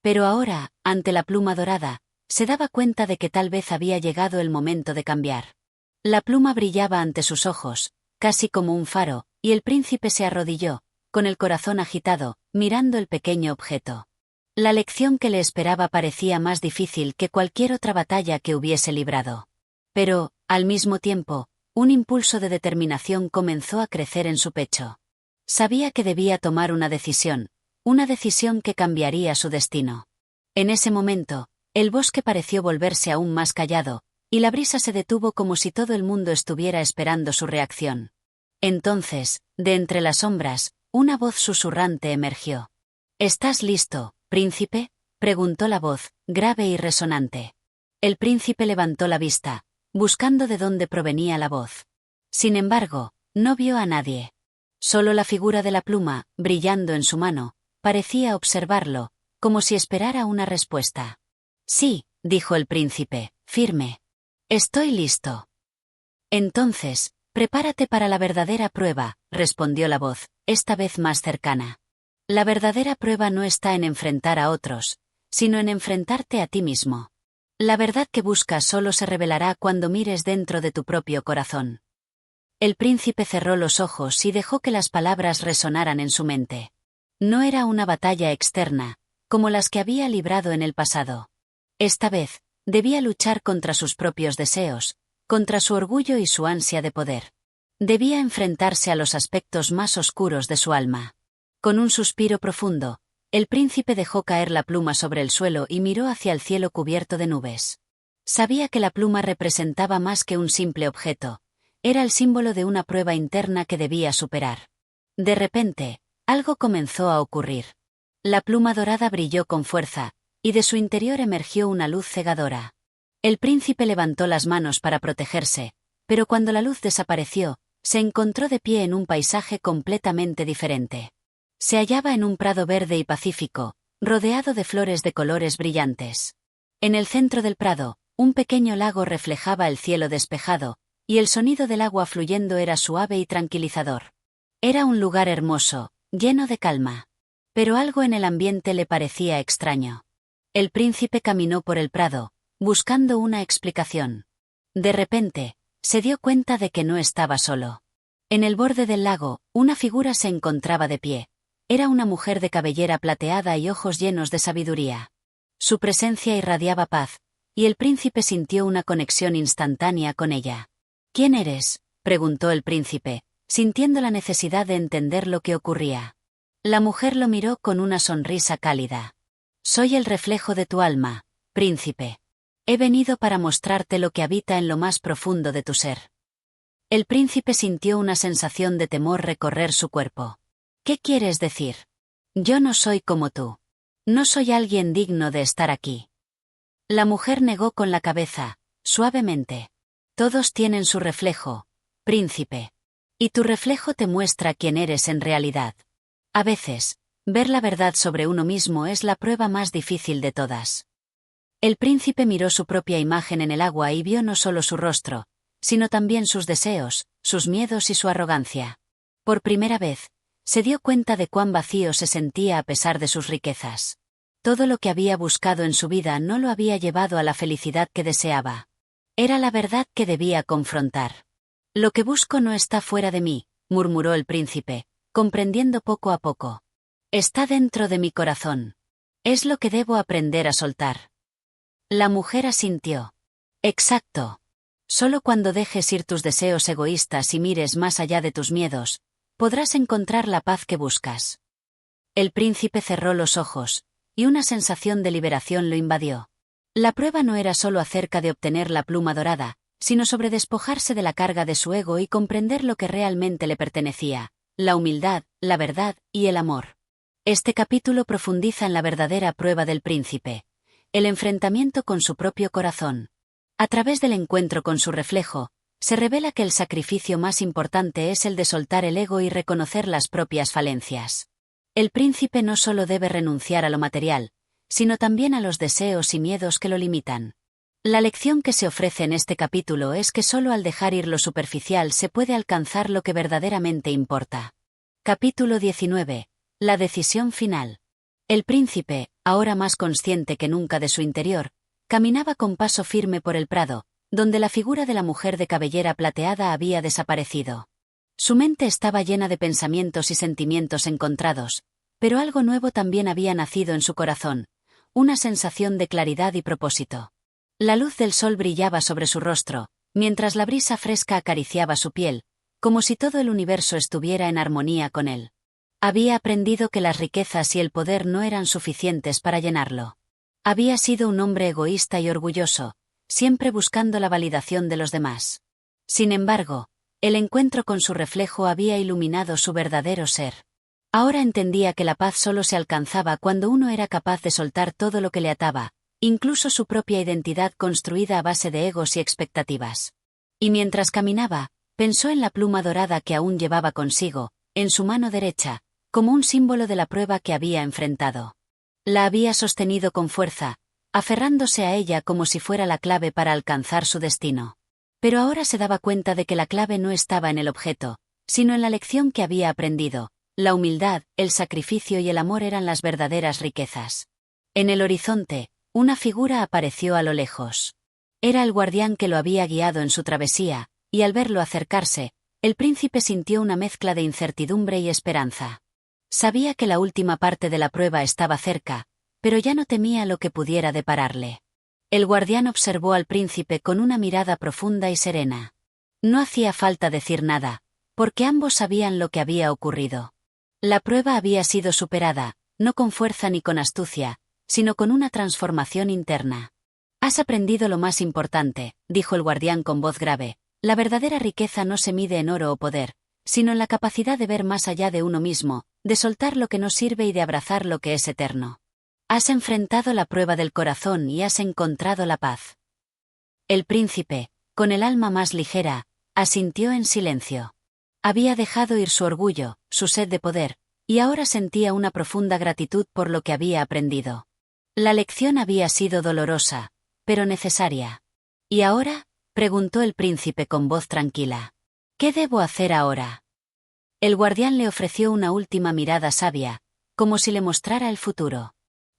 S1: Pero ahora, ante la pluma dorada, se daba cuenta de que tal vez había llegado el momento de cambiar. La pluma brillaba ante sus ojos, casi como un faro, y el príncipe se arrodilló, con el corazón agitado, mirando el pequeño objeto. La lección que le esperaba parecía más difícil que cualquier otra batalla que hubiese librado. Pero, al mismo tiempo, un impulso de determinación comenzó a crecer en su pecho. Sabía que debía tomar una decisión que cambiaría su destino. En ese momento, el bosque pareció volverse aún más callado, y la brisa se detuvo como si todo el mundo estuviera esperando su reacción. Entonces, de entre las sombras, una voz susurrante emergió. ¿Estás listo, príncipe?, preguntó la voz, grave y resonante. El príncipe levantó la vista, buscando de dónde provenía la voz. Sin embargo, no vio a nadie. Solo la figura de la pluma, brillando en su mano, parecía observarlo, como si esperara una respuesta. Sí, dijo el príncipe, firme. Estoy listo. Entonces, prepárate para la verdadera prueba, respondió la voz, esta vez más cercana. La verdadera prueba no está en enfrentar a otros, sino en enfrentarte a ti mismo. La verdad que buscas solo se revelará cuando mires dentro de tu propio corazón. El príncipe cerró los ojos y dejó que las palabras resonaran en su mente. No era una batalla externa, como las que había librado en el pasado. Esta vez, debía luchar contra sus propios deseos, contra su orgullo y su ansia de poder. Debía enfrentarse a los aspectos más oscuros de su alma. Con un suspiro profundo, el príncipe dejó caer la pluma sobre el suelo y miró hacia el cielo cubierto de nubes. Sabía que la pluma representaba más que un simple objeto, era el símbolo de una prueba interna que debía superar. De repente, algo comenzó a ocurrir. La pluma dorada brilló con fuerza, y de su interior emergió una luz cegadora. El príncipe levantó las manos para protegerse, pero cuando la luz desapareció, se encontró de pie en un paisaje completamente diferente. Se hallaba en un prado verde y pacífico, rodeado de flores de colores brillantes. En el centro del prado, un pequeño lago reflejaba el cielo despejado, y el sonido del agua fluyendo era suave y tranquilizador. Era un lugar hermoso, lleno de calma. Pero algo en el ambiente le parecía extraño. El príncipe caminó por el prado, buscando una explicación. De repente, se dio cuenta de que no estaba solo. En el borde del lago, una figura se encontraba de pie. Era una mujer de cabellera plateada y ojos llenos de sabiduría. Su presencia irradiaba paz, y el príncipe sintió una conexión instantánea con ella. ¿Quién eres?, preguntó el príncipe, sintiendo la necesidad de entender lo que ocurría. La mujer lo miró con una sonrisa cálida. Soy el reflejo de tu alma, príncipe. He venido para mostrarte lo que habita en lo más profundo de tu ser. El príncipe sintió una sensación de temor recorrer su cuerpo. ¿Qué quieres decir? Yo no soy como tú. No soy alguien digno de estar aquí. La mujer negó con la cabeza, suavemente. Todos tienen su reflejo, príncipe. Y tu reflejo te muestra quién eres en realidad. A veces, ver la verdad sobre uno mismo es la prueba más difícil de todas. El príncipe miró su propia imagen en el agua y vio no solo su rostro, sino también sus deseos, sus miedos y su arrogancia. Por primera vez, se dio cuenta de cuán vacío se sentía a pesar de sus riquezas. Todo lo que había buscado en su vida no lo había llevado a la felicidad que deseaba. Era la verdad que debía confrontar. Lo que busco no está fuera de mí, murmuró el príncipe, comprendiendo poco a poco. Está dentro de mi corazón. Es lo que debo aprender a soltar. La mujer asintió. Exacto. Solo cuando dejes ir tus deseos egoístas y mires más allá de tus miedos, podrás encontrar la paz que buscas. El príncipe cerró los ojos, y una sensación de liberación lo invadió. La prueba no era solo acerca de obtener la pluma dorada, sino sobre despojarse de la carga de su ego y comprender lo que realmente le pertenecía, la humildad, la verdad y el amor. Este capítulo profundiza en la verdadera prueba del príncipe, el enfrentamiento con su propio corazón. A través del encuentro con su reflejo, se revela que el sacrificio más importante es el de soltar el ego y reconocer las propias falencias. El príncipe no solo debe renunciar a lo material, sino también a los deseos y miedos que lo limitan. La lección que se ofrece en este capítulo es que solo al dejar ir lo superficial se puede alcanzar lo que verdaderamente importa. Capítulo 19. La decisión final. El príncipe, ahora más consciente que nunca de su interior, caminaba con paso firme por el prado, donde la figura de la mujer de cabellera plateada había desaparecido. Su mente estaba llena de pensamientos y sentimientos encontrados, pero algo nuevo también había nacido en su corazón, una sensación de claridad y propósito. La luz del sol brillaba sobre su rostro, mientras la brisa fresca acariciaba su piel, como si todo el universo estuviera en armonía con él. Había aprendido que las riquezas y el poder no eran suficientes para llenarlo. Había sido un hombre egoísta y orgulloso, siempre buscando la validación de los demás. Sin embargo, el encuentro con su reflejo había iluminado su verdadero ser. Ahora entendía que la paz solo se alcanzaba cuando uno era capaz de soltar todo lo que le ataba, incluso su propia identidad construida a base de egos y expectativas. Y mientras caminaba, pensó en la pluma dorada que aún llevaba consigo, en su mano derecha, como un símbolo de la prueba que había enfrentado. La había sostenido con fuerza, aferrándose a ella como si fuera la clave para alcanzar su destino. Pero ahora se daba cuenta de que la clave no estaba en el objeto, sino en la lección que había aprendido. La humildad, el sacrificio y el amor eran las verdaderas riquezas. En el horizonte, una figura apareció a lo lejos. Era el guardián que lo había guiado en su travesía, y al verlo acercarse, el príncipe sintió una mezcla de incertidumbre y esperanza. Sabía que la última parte de la prueba estaba cerca, pero ya no temía lo que pudiera depararle. El guardián observó al príncipe con una mirada profunda y serena. No hacía falta decir nada, porque ambos sabían lo que había ocurrido. La prueba había sido superada, no con fuerza ni con astucia, sino con una transformación interna. «Has aprendido lo más importante», dijo el guardián con voz grave. «La verdadera riqueza no se mide en oro o poder, sino en la capacidad de ver más allá de uno mismo, de soltar lo que no sirve y de abrazar lo que es eterno. Has enfrentado la prueba del corazón y has encontrado la paz». El príncipe, con el alma más ligera, asintió en silencio. Había dejado ir su orgullo, su sed de poder, y ahora sentía una profunda gratitud por lo que había aprendido. La lección había sido dolorosa, pero necesaria. «¿Y ahora?», preguntó el príncipe con voz tranquila. «¿Qué debo hacer ahora?». El guardián le ofreció una última mirada sabia, como si le mostrara el futuro.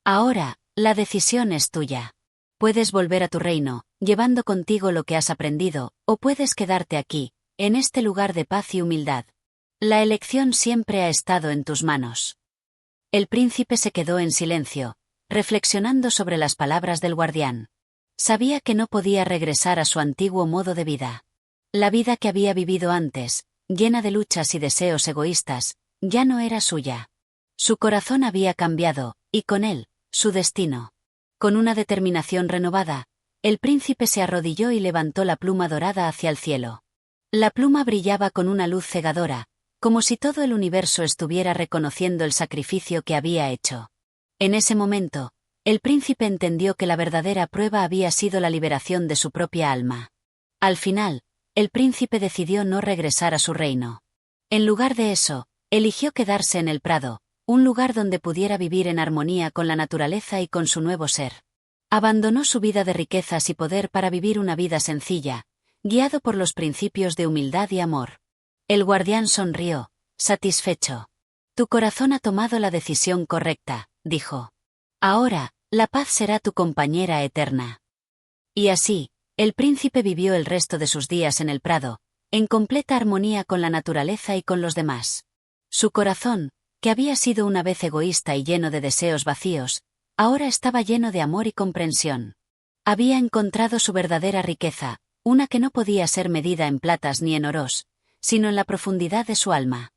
S1: «Ahora, la decisión es tuya. Puedes volver a tu reino, llevando contigo lo que has aprendido, o puedes quedarte aquí, en este lugar de paz y humildad. La elección siempre ha estado en tus manos». El príncipe se quedó en silencio, reflexionando sobre las palabras del guardián. Sabía que no podía regresar a su antiguo modo de vida. La vida que había vivido antes, llena de luchas y deseos egoístas, ya no era suya. Su corazón había cambiado, y con él, su destino. Con una determinación renovada, el príncipe se arrodilló y levantó la pluma dorada hacia el cielo. La pluma brillaba con una luz cegadora, como si todo el universo estuviera reconociendo el sacrificio que había hecho. En ese momento, el príncipe entendió que la verdadera prueba había sido la liberación de su propia alma. Al final, el príncipe decidió no regresar a su reino. En lugar de eso, eligió quedarse en el prado, un lugar donde pudiera vivir en armonía con la naturaleza y con su nuevo ser. Abandonó su vida de riquezas y poder para vivir una vida sencilla, guiado por los principios de humildad y amor. El guardián sonrió, satisfecho. «Tu corazón ha tomado la decisión correcta», dijo. «Ahora, la paz será tu compañera eterna». Y así, el príncipe vivió el resto de sus días en el prado, en completa armonía con la naturaleza y con los demás. Su corazón, que había sido una vez egoísta y lleno de deseos vacíos, ahora estaba lleno de amor y comprensión. Había encontrado su verdadera riqueza, una que no podía ser medida en platas ni en oros, sino en la profundidad de su alma.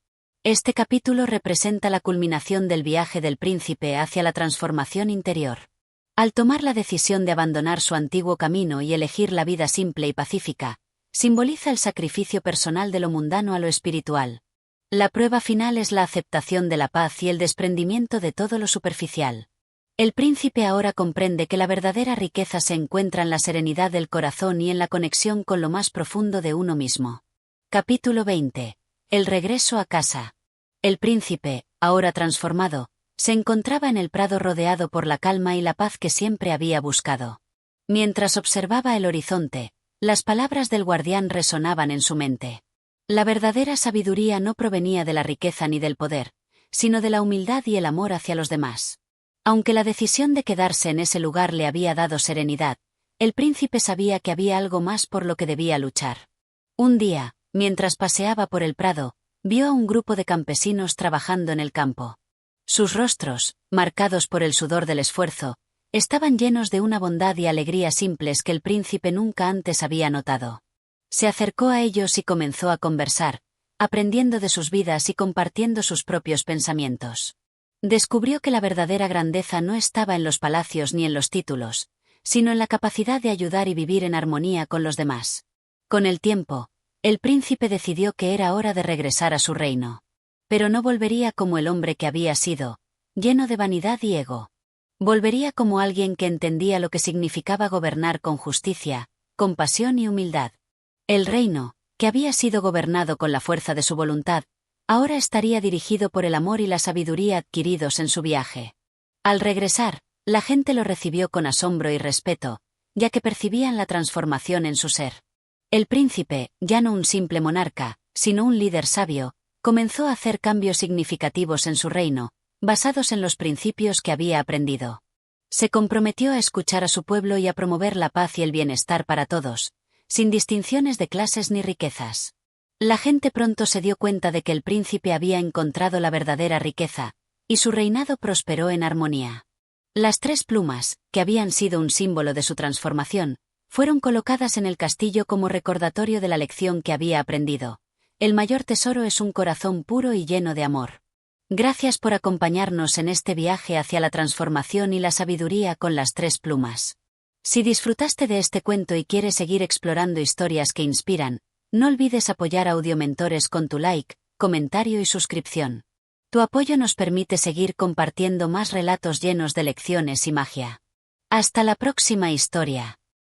S1: Este capítulo representa la culminación del viaje del príncipe hacia la transformación interior. Al tomar la decisión de abandonar su antiguo camino y elegir la vida simple y pacífica, simboliza el sacrificio personal de lo mundano a lo espiritual. La prueba final es la aceptación de la paz y el desprendimiento de todo lo superficial. El príncipe ahora comprende que la verdadera riqueza se encuentra en la serenidad del corazón y en la conexión con lo más profundo de uno mismo. Capítulo 20. El regreso a casa. El príncipe, ahora transformado, se encontraba en el prado rodeado por la calma y la paz que siempre había buscado. Mientras observaba el horizonte, las palabras del guardián resonaban en su mente. La verdadera sabiduría no provenía de la riqueza ni del poder, sino de la humildad y el amor hacia los demás. Aunque la decisión de quedarse en ese lugar le había dado serenidad, el príncipe sabía que había algo más por lo que debía luchar. Un día, mientras paseaba por el prado, vio a un grupo de campesinos trabajando en el campo. Sus rostros, marcados por el sudor del esfuerzo, estaban llenos de una bondad y alegría simples que el príncipe nunca antes había notado. Se acercó a ellos y comenzó a conversar, aprendiendo de sus vidas y compartiendo sus propios pensamientos. Descubrió que la verdadera grandeza no estaba en los palacios ni en los títulos, sino en la capacidad de ayudar y vivir en armonía con los demás. Con el tiempo, el príncipe decidió que era hora de regresar a su reino. Pero no volvería como el hombre que había sido, lleno de vanidad y ego. Volvería como alguien que entendía lo que significaba gobernar con justicia, compasión y humildad. El reino, que había sido gobernado con la fuerza de su voluntad, ahora estaría dirigido por el amor y la sabiduría adquiridos en su viaje. Al regresar, la gente lo recibió con asombro y respeto, ya que percibían la transformación en su ser. El príncipe, ya no un simple monarca, sino un líder sabio, comenzó a hacer cambios significativos en su reino, basados en los principios que había aprendido. Se comprometió a escuchar a su pueblo y a promover la paz y el bienestar para todos, sin distinciones de clases ni riquezas. La gente pronto se dio cuenta de que el príncipe había encontrado la verdadera riqueza, y su reinado prosperó en armonía. Las 3 plumas, que habían sido un símbolo de su transformación, fueron colocadas en el castillo como recordatorio de la lección que había aprendido. El mayor tesoro es un corazón puro y lleno de amor. Gracias por acompañarnos en este viaje hacia la transformación y la sabiduría con las 3 plumas. Si disfrutaste de este cuento y quieres seguir explorando historias que inspiran, no olvides apoyar a Audiomentores con tu like, comentario y suscripción. Tu apoyo nos permite seguir compartiendo más relatos llenos de lecciones y magia. Hasta la próxima historia.